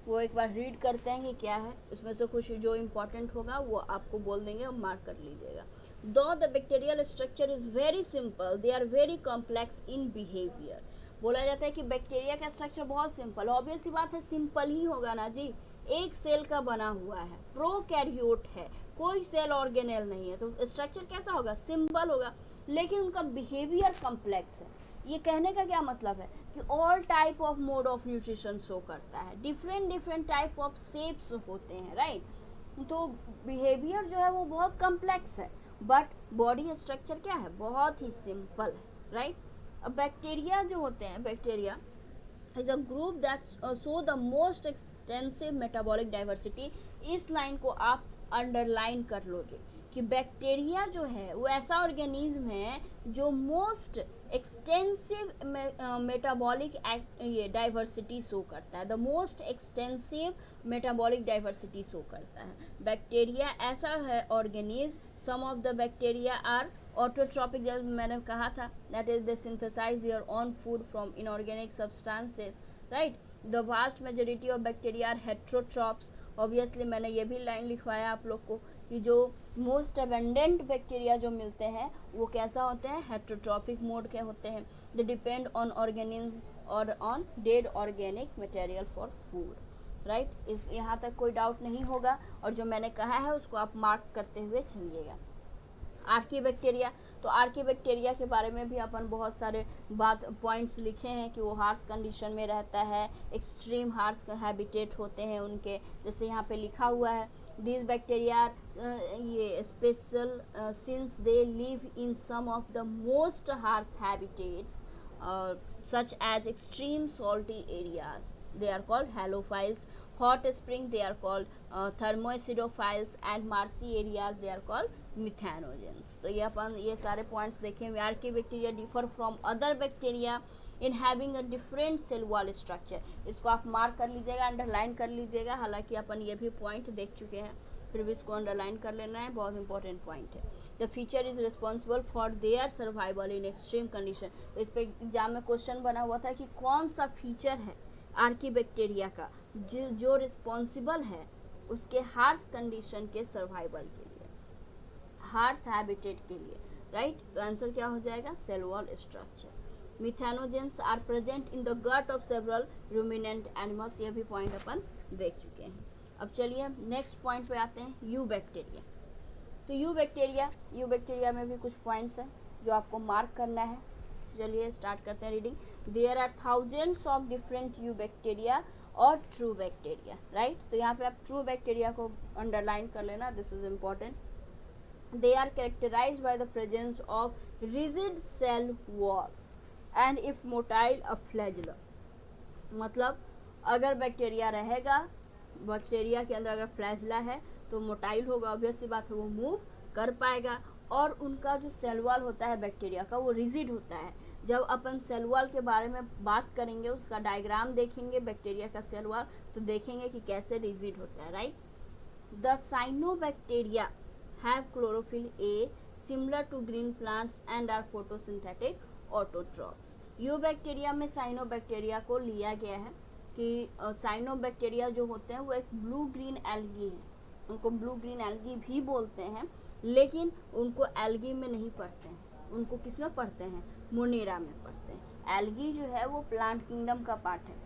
वो एक बार रीड करते हैं कि क्या है। उसमें से कुछ जो इम्पोर्टेंट होगा वो आपको बोल देंगे और मार्क कर लीजिएगा। Though the bacterial structure is very simple, they are very complex in behavior. बोला जाता है कि बैक्टीरिया का स्ट्रक्चर बहुत सिंपल, ऑब्वियस सी बात है सिंपल ही होगा ना जी, एक सेल का बना हुआ है, प्रोकैरियोट है, कोई सेल ऑर्गेनेल नहीं है, तो स्ट्रक्चर कैसा होगा, सिंपल होगा। लेकिन उनका बिहेवियर कम्प्लेक्स है। ये कहने का क्या मतलब है कि all type of mode of nutrition show करता है, डिफरेंट टाइप ऑफ शेप्स होते हैं, राइट। तो बिहेवियर जो है वो बहुत कम्प्लेक्स है, बट बॉडी स्ट्रक्चर क्या है, बहुत ही सिंपल है, राइट। अब बैक्टीरिया जो होते हैं, bacteria is a group that show the most extensive metabolic diversity. इस लाइन को आप अंडरलाइन कर लोगे कि बैक्टीरिया जो है वो ऐसा ऑर्गेनिज्म है जो मोस्ट एक्सटेंसिव मेटाबॉलिक ये डाइवर्सिटी शो करता है, the most extensive metabolic diversity show करता है। बैक्टीरिया ऐसा है organism, some of the bacteria are autotrophic, जब मैंने कहा था, that is they synthesise their own food from inorganic substances, right. The vast majority of bacteria are heterotrophs. Obviously मैंने ये भी लाइन लिखवाया आप लोग को कि जो मोस्ट अबेंडेंट बैक्टीरिया जो मिलते हैं वो कैसा होते हैं, हेट्रोट्रॉपिक मोड के होते हैं। दे डिपेंड ऑन ऑर्गेनिज्म और on dead organic material for food, right. इस यहाँ तक कोई डाउट नहीं होगा, और जो मैंने कहा है उसको आप मार्क करते हुए चलिएगा। आर्कीबैक्टीरिया, तो आर्कीबैक्टीरिया के बारे में भी अपन बहुत सारे पॉइंट्स लिखे हैं कि वो हार्श कंडीशन में रहता है, एक्सट्रीम हार्श हैबिटेट होते हैं उनके, जैसे यहाँ पे लिखा हुआ है, these bacteria ये special since they live in some of the most harsh habitats such as extreme salty areas, they are called halophiles. Hot spring they are called thermoacidophiles, and marshy areas they are called methanogens. तो ये अपन ये सारे points देखें। Archaebacteria differ from other bacteria in having a different cell wall structure. इसको आप mark कर लीजिएगा, underline कर लीजिएगा। हालांकि अपन ये भी पॉइंट देख चुके हैं, फिर भी इसको अंडरलाइन कर लेना है, बहुत इंपॉर्टेंट पॉइंट है। The feature is responsible for their survival in extreme condition. तो इस पर एग्जाम में क्वेश्चन बना हुआ था कि कौन सा फीचर है आर्कीबैक्टीरिया का जो रिस्पॉन्सिबल है उसके हार्श कंडीशन के सर्वाइवल के लिए, हार्श हैबिटेट के लिए, राइट। तो आंसर क्या हो जाएगा, cell wall structure. Methanogens are present in the gut of several ruminant animals. ये भी पॉइंट अपन देख चुके हैं। अब चलिए नेक्स्ट पॉइंट पे आते हैं, यू बैक्टीरिया। तो यू बैक्टीरिया में भी कुछ पॉइंट्स हैं जो आपको मार्क करना है। चलिए स्टार्ट करते हैं reading. There are thousands of different eubacteria और ट्रू बैक्टीरिया, राइट। तो यहाँ पे आप ट्रू बैक्टीरिया को अंडरलाइन कर लेना, this is important. They are characterized by the presence of rigid cell wall and if motile a flagella। मतलब अगर बैक्टीरिया रहेगा, बैक्टीरिया के अंदर अगर फ्लैजला है तो मोटाइल होगा, ऑब्वियस सी बात है, वो मूव कर पाएगा। और उनका जो सेल वॉल होता है बैक्टीरिया का वो रिजिड होता है। जब अपन सेल वॉल के बारे में बात करेंगे, उसका डायग्राम देखेंगे बैक्टीरिया का सेल वॉल, तो देखेंगे कि कैसे रिजिड होता है, right. The cyanobacteria have chlorophyll A similar to green plants and are photosynthetic autotrophs। Eubacteria में साइनोबैक्टीरिया को लिया गया है कि साइनोबैक्टीरिया जो होते हैं वो एक ब्लू ग्रीन एल्गी है, उनको ब्लू ग्रीन एल्गी भी बोलते हैं, लेकिन उनको एल्गी में नहीं पढ़ते हैं, उनको किस में पढ़ते हैं, मोनेरा में पढ़ते हैं। एल्गी जो है वो प्लांट किंगडम का पार्ट है,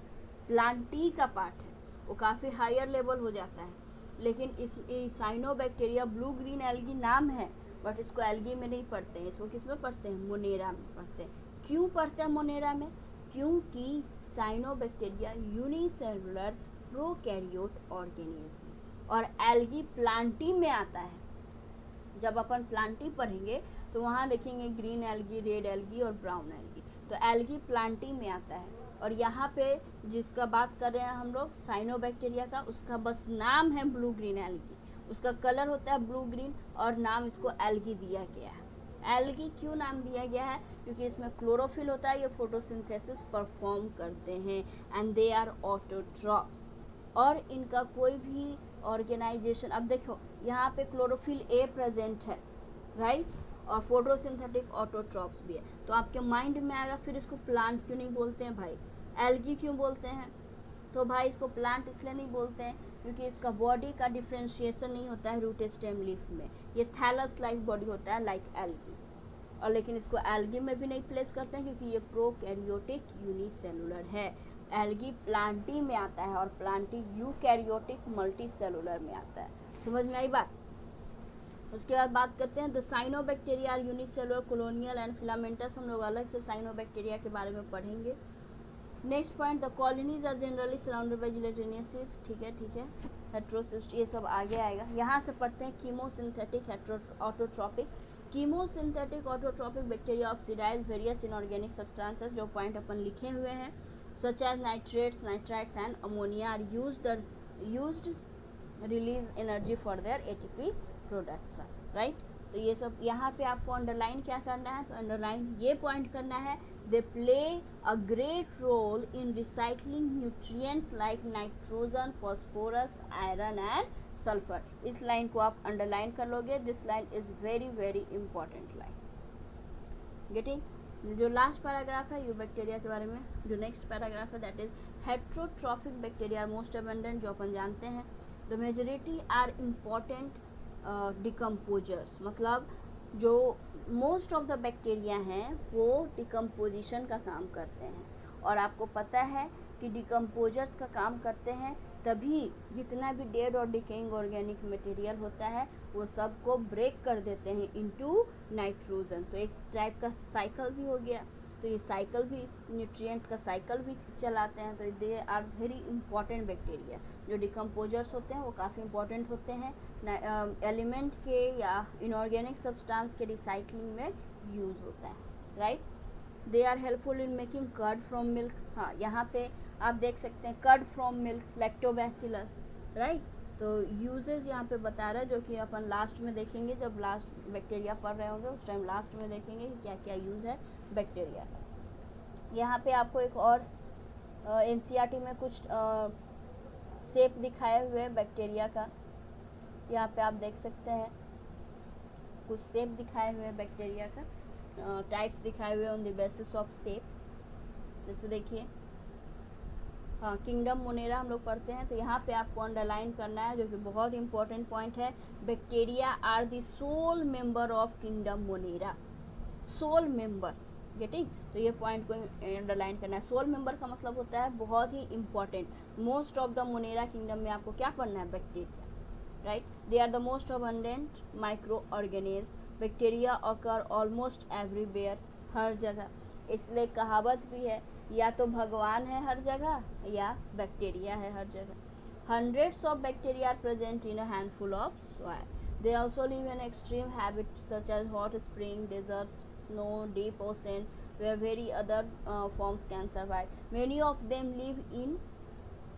प्लांटी का पार्ट है, वो काफ़ी हायर लेवल हो जाता है। लेकिन इस साइनोबैक्टीरिया ब्लू ग्रीन एल्गी नाम है, बट इसको एल्गी में नहीं पढ़ते हैं, इसको किस में पढ़ते हैं, मोनेरा में पढ़ते हैं। क्यों पढ़ते हैं मोनेरा में, क्योंकि साइनोबैक्टीरिया यूनिसेलुलर प्रोकैरियोट ऑर्गेनिज्म और एल्गी प्लांटी में आता है। जब अपन प्लांटी पढ़ेंगे तो वहाँ देखेंगे ग्रीन एल्गी, रेड एल्गी और ब्राउन एल्गी, तो एल्गी प्लांटी में आता है। और यहाँ पे जिसका बात कर रहे हैं हम लोग साइनोबैक्टीरिया का, उसका बस नाम है ब्लू ग्रीन एल्गी, उसका कलर होता है ब्लू ग्रीन और नाम इसको एल्गी दिया गया है। एल्गी क्यों नाम दिया गया है, क्योंकि इसमें क्लोरोफिल होता है, ये फोटोसिंथेसिस परफॉर्म करते हैं एंड दे आर ऑटोट्रॉप्स। और इनका कोई भी ऑर्गेनाइजेशन, अब देखो यहाँ पे क्लोरोफिल ए प्रेजेंट है, राइट, और फोटोसिंथेटिक ऑटोट्रॉप्स भी है। तो आपके माइंड में आएगा फिर इसको प्लांट क्यों नहीं बोलते हैं भाई, एल्गी क्यों बोलते हैं, तो भाई इसको प्लांट इसलिए नहीं बोलते हैं क्योंकि इसका बॉडी का डिफ्रेंशिएशन नहीं होता है रूट स्टेम लीफ में, ये थैलस लाइक बॉडी होता है लाइक एल्गी। और लेकिन इसको एल्गी में भी नहीं प्लेस करते हैं क्योंकि ये प्रोकैरियोटिक यूनिसेलुलर है। एल्गी प्लांटी में आता है और प्लांटी यूकैरियोटिक मल्टीसेलुलर में आता है। समझ में आई बात। उसके बाद बात करते हैं the cyanobacteria are unicellular colonial and filamentous. हम लोग अलग से साइनोबैक्टीरिया के बारे में पढ़ेंगे। Next point, the colonies are generally surrounded by gelatinous sheath. ठीक है, हेट्रोसिस्ट, ये सब आगे आएगा। यहाँ से पढ़ते हैं chemosynthetic autotrophic. Chemosynthetic autotrophic bacteria oxidise various inorganic substances, जो पॉइंट अपन लिखे हुए हैं, such as nitrates, nitrites and ammonia are used release energy for their ATP production, right. तो ये सब यहाँ पे आपको अंडरलाइन क्या करना है, तो अंडरलाइन ये पॉइंट करना है, they play a great role in recycling nutrients like nitrogen, phosphorus, iron and sulphur. इस लाइन को आप अंडरलाइन कर लोगे, this line is very very important line. Getting. जो लास्ट पैराग्राफ है यूबैक्टीरिया के बारे में, जो नेक्स्ट पैराग्राफ है that is heterotrophic bacteria most abundant, जो अपन जानते हैं। The majority are important decomposers, मतलब जो मोस्ट ऑफ द बैक्टीरिया हैं वो डिकम्पोजिशन का काम करते हैं। और आपको पता है कि डिकम्पोजर्स का काम करते हैं तभी जितना भी डेड और डिकेइंग ऑर्गेनिक मटेरियल होता है वो सबको ब्रेक कर देते हैं इनटू नाइट्रोजन। तो एक टाइप का साइकिल भी हो गया, तो ये साइकिल भी न्यूट्रिएंट्स का साइकिल भी चलाते हैं। तो they are very important bacteria. जो डिकम्पोजर्स होते हैं वो काफ़ी इंपॉर्टेंट होते हैं, एलिमेंट के या इनऑर्गेनिक सब्सटेंस के रिसाइकलिंग में यूज़ होता है, right. They are helpful in making curd from milk. हाँ, यहाँ पे आप देख सकते हैं curd from milk, lactobacillus, right. तो यूजेस यहाँ पे बता रहा है, जो कि अपन लास्ट में देखेंगे, जब लास्ट बैक्टीरिया पढ़ रहे होंगे उस टाइम लास्ट में देखेंगे कि क्या क्या यूज़ है बैक्टीरिया का। यहाँ पे आपको एक और एनसीईआरटी में कुछ शेप दिखाए हुए हैं बैक्टीरिया का, यहाँ पे आप देख सकते हैं कुछ शेप दिखाए हुए हैं बैक्टीरिया का, टाइप्स दिखाए हुए on the basis of shape. जैसे देखिए, हाँ, किंगडम मोनेरा हम लोग पढ़ते हैं, तो यहाँ पे आपको अंडरलाइन करना है, जो कि बहुत इंपॉर्टेंट पॉइंट है। Bacteria are the sole member of kingdom monera, sole member, getting. तो ये पॉइंट को अंडरलाइन करना है। सोल मेंबर का मतलब होता है बहुत ही important. Most of the Monera kingdom में आपको क्या पढ़ना है, bacteria, right. They are the most abundant micro organism. Bacteria occur almost everywhere, हर जगह। इसलिए कहावत भी है, या तो भगवान है हर जगह या बैक्टीरिया है हर जगह। Hundreds of bacteria are present in a handful of soil. They also live in extreme habits such as hot spring, desert, snow, deep ocean, where very other forms can survive. Many of them live in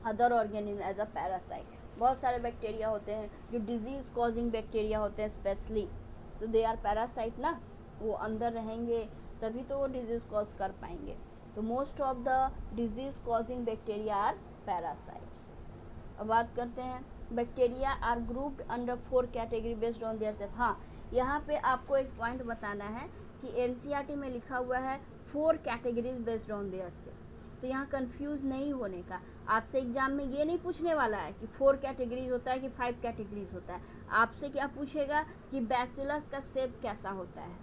other organism as a parasite. बहुत सारे bacteria होते हैं जो disease causing bacteria होते हैं specially, तो they are parasite ना, वो अंदर रहेंगे तभी तो वो डिजीज कॉज कर पाएंगे। तो most of the disease causing bacteria are parasites. अब बात करते हैं bacteria are grouped under 4 category based on their self. हाँ, यहाँ पे आपको एक पॉइंट बताना है कि एनसीईआरटी में लिखा हुआ है 4 categories based on their self, तो यहाँ कंफ्यूज नहीं होने का। आपसे एग्जाम में ये नहीं पूछने वाला है कि 4 कैटेगरीज होता है कि 5 कैटेगरीज होता है। आपसे क्या पूछेगा कि बैसिलस का शेप कैसा होता है,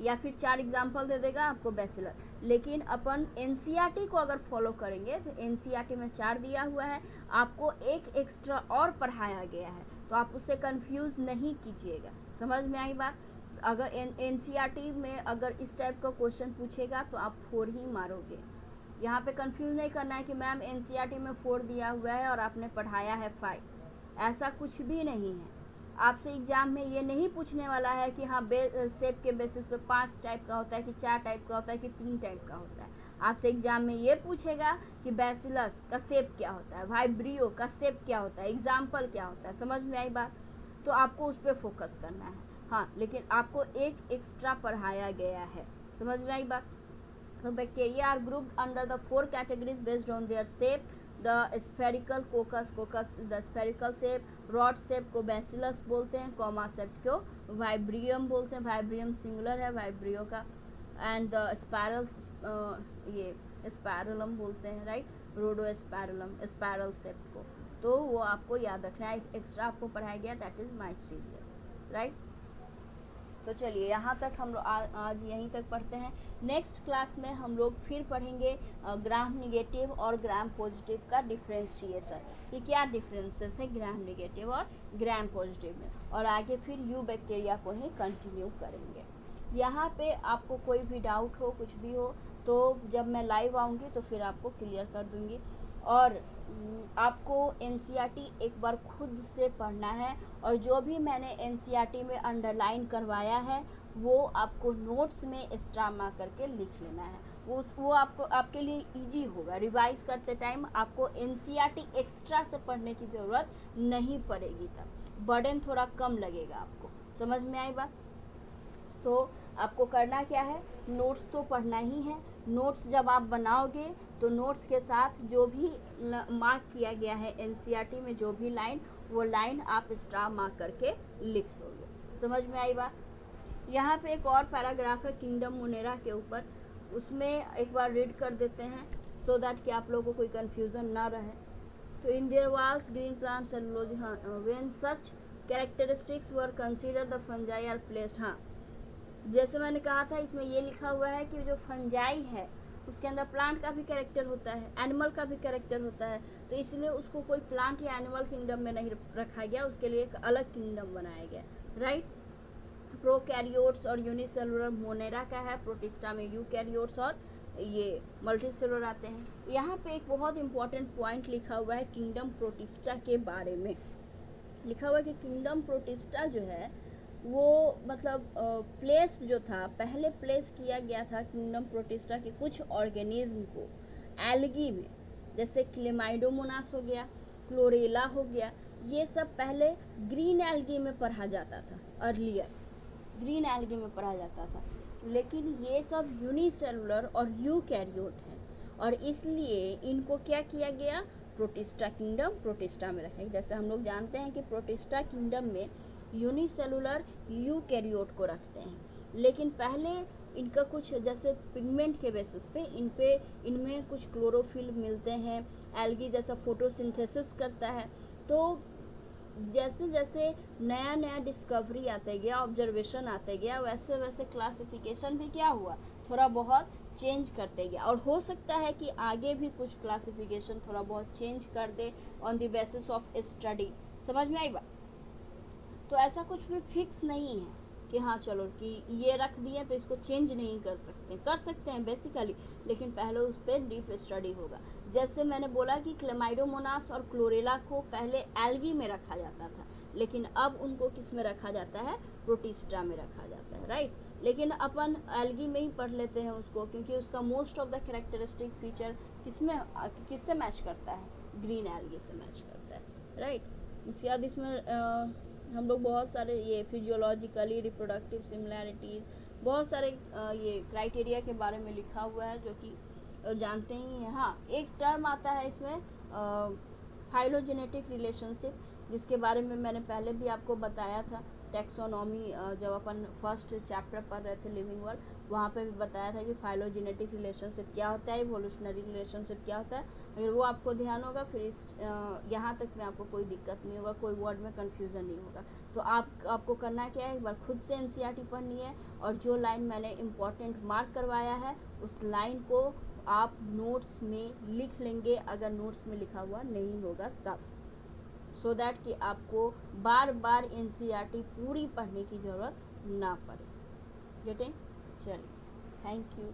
या फिर 4 एग्जाम्पल दे देगा आपको बैसिलस। लेकिन अपन एनसीईआरटी को अगर फॉलो करेंगे तो एनसीईआरटी में 4 दिया हुआ है, आपको एक एक्स्ट्रा और पढ़ाया गया है, तो आप उससे कंफ्यूज नहीं कीजिएगा। समझ में आई बात? अगर एनसीईआरटी में अगर इस टाइप का क्वेश्चन पूछेगा तो आप 4 ही मारोगे। यहाँ पे कंफ्यूज नहीं करना है कि मैम एनसीईआरटी में 4 दिया हुआ है और आपने पढ़ाया है 5, ऐसा कुछ भी नहीं है। आपसे एग्जाम में ये नहीं पूछने वाला है कि हाँ शेप के बेसिस पे 5 टाइप का होता है कि 4 टाइप का होता है कि 3 टाइप का होता है। आपसे एग्जाम में ये पूछेगा कि बैसिलस का शेप क्या होता है, वाइब्रियो का शेप क्या होता है, एग्जाम्पल क्या होता है। समझ में आई बात? तो आपको उस पर फोकस करना है। हाँ, लेकिन आपको एक एक्स्ट्रा पढ़ाया गया है। समझ में आई बात? तो bacteria are grouped under the 4 categories based on their shape. The spherical coccus the spherical shape, rod shape को बैसिलस बोलते हैं, कॉमा शेप को वाइब्रियम बोलते हैं, वाइब्रियम सिंगुलर है वाइब्रियो का, एंड द स्पायरल ये स्पायरलम बोलते हैं, राइट, रोडोस्पायरलम स्पायरल शेप को। तो वो आपको याद रखना है, एक्स्ट्रा आपको पढ़ाया गया, दैट इज माइसीलियम, राइट। तो चलिए यहाँ तक हम लोग आज यहीं तक पढ़ते हैं। नेक्स्ट क्लास में हम लोग फिर पढ़ेंगे ग्राम निगेटिव और ग्राम पॉजिटिव का डिफ्रेंशिएशन, कि क्या डिफरेंसेस है ग्राम निगेटिव और ग्राम पॉजिटिव में, और आगे फिर यू बैक्टीरिया को ही कंटिन्यू करेंगे। यहाँ पे आपको कोई भी डाउट हो, कुछ भी हो, तो जब मैं लाइव आऊँगी तो फिर आपको क्लियर कर दूँगी। और आपको एनसीईआरटी एक बार खुद से पढ़ना है, और जो भी मैंने एनसीईआरटी में अंडरलाइन करवाया है वो आपको नोट्स में स्टार मार्क करके लिख लेना है। वो आपको आपके लिए इजी होगा। रिवाइज करते टाइम आपको एनसीईआरटी एक्स्ट्रा से पढ़ने की ज़रूरत नहीं पड़ेगी, तब बर्डन थोड़ा कम लगेगा आपको। समझ में आई बात? तो आपको करना क्या है, नोट्स तो पढ़ना ही है। नोट्स जब आप बनाओगे तो नोट्स के साथ जो भी मार्क किया गया है एनसीईआरटी में, जो भी लाइन, वो लाइन आप स्टार मार्क करके लिख लोगे। समझ में आई बात? यहाँ पे एक और पैराग्राफ है किंगडम मोनेरा के ऊपर, उसमें एक बार रीड कर देते हैं सो दैट कि आप लोगों को कोई कन्फ्यूज़न ना रहे। तो in there was green plant cellulose, हाँ, when such characteristics were considered the fungi are placed. हाँ, जैसे मैंने कहा था इसमें ये लिखा हुआ है कि जो फंजाई है उसके अंदर प्लांट का भी कैरेक्टर होता है, एनिमल का भी कैरेक्टर होता है, तो इसलिए उसको कोई प्लांट या एनिमल किंगडम में नहीं रखा गया, उसके लिए एक अलग किंगडम बनाया गया, राइट। प्रोकैरियोट्स और यूनिसेलुलर मोनेरा का है, प्रोटिस्टा में यूकैरियोट्स और ये मल्टीसेलुलर आते हैं। यहाँ पे एक बहुत इंपॉर्टेंट पॉइंट लिखा हुआ है किंगडम प्रोटिस्टा के बारे में। लिखा हुआ है कि किंगडम प्रोटिस्टा जो है वो मतलब प्लेस जो था, पहले प्लेस किया गया था किंगडम प्रोटिस्टा के कुछ ऑर्गेनिज्म को एल्गी में, जैसे क्लेमाइडोमोनास हो गया, क्लोरेला हो गया, ये सब पहले ग्रीन एल्गी में पढ़ा जाता था, अर्लियर ग्रीन एल्गी में पढ़ा जाता था, लेकिन ये सब यूनिसेलुलर और यूकैरियोट हैं, और इसलिए इनको क्या किया गया, प्रोटिस्टा किंगडम प्रोटिस्टा में रखें। जैसे हम लोग जानते हैं कि प्रोटिस्टा किंगडम में यूनिसेलुलर यूकैरियोट को रखते हैं, लेकिन पहले इनका कुछ जैसे पिगमेंट के बेसिस पे इनमें कुछ क्लोरोफिल मिलते हैं, एल्गी जैसा फोटोसिंथेसिस करता है। तो जैसे जैसे नया नया डिस्कवरी आते गया, ऑब्जर्वेशन आते गया, वैसे वैसे क्लासिफिकेशन भी क्या हुआ, थोड़ा बहुत चेंज करते गया, और हो सकता है कि आगे भी कुछ क्लासिफिकेशन थोड़ा बहुत चेंज कर दे on the basis of study. समझ में आई बात? तो ऐसा कुछ भी फिक्स नहीं है, कि हाँ चलो कि ये रख दिए तो इसको चेंज नहीं कर सकते हैं बेसिकली, लेकिन पहले उस पर डीप स्टडी होगा। जैसे मैंने बोला कि क्लेमाइडोमोनास और क्लोरेला को पहले एल्गी में रखा जाता था, लेकिन अब उनको किस में रखा जाता है, प्रोटिस्टा में रखा जाता है, राइट। लेकिन अपन एल्गी में ही पढ़ लेते हैं उसको, क्योंकि उसका most of the characteristic feature किससे मैच करता है, ग्रीन एल्गी से मैच करता है, राइट। इसके बाद इसमें हम लोग बहुत सारे ये फिजियोलॉजिकली रिप्रोडक्टिव सिमिलैरिटीज़, बहुत सारे ये क्राइटेरिया के बारे में लिखा हुआ है जो कि जानते ही हैं। हाँ, एक टर्म आता है इसमें फाइलोजेनेटिक रिलेशनशिप, जिसके बारे में मैंने पहले भी आपको बताया था टैक्सोनॉमी, जब अपन फर्स्ट चैप्टर पढ़ रहे थे लिविंग वर्ल्ड, वहाँ पे भी बताया था कि फाइलोजेनेटिक रिलेशनशिप क्या होता है, इवोल्यूशनरी रिलेशनशिप क्या होता है। अगर वो आपको ध्यान होगा फिर इस यहाँ तक में आपको कोई दिक्कत नहीं होगा, कोई वर्ड में कन्फ्यूज़न नहीं होगा। तो आपको करना क्या है, एक बार खुद से एनसीईआरटी पढ़नी है, और जो लाइन मैंने इम्पॉर्टेंट मार्क करवाया है उस लाइन को आप नोट्स में लिख लेंगे, अगर नोट्स में लिखा हुआ नहीं होगा तब, सो दैट कि आपको बार बार एनसीईआरटी पूरी पढ़ने की ज़रूरत ना पड़े। गेटिंग? चलिए, थैंक यू।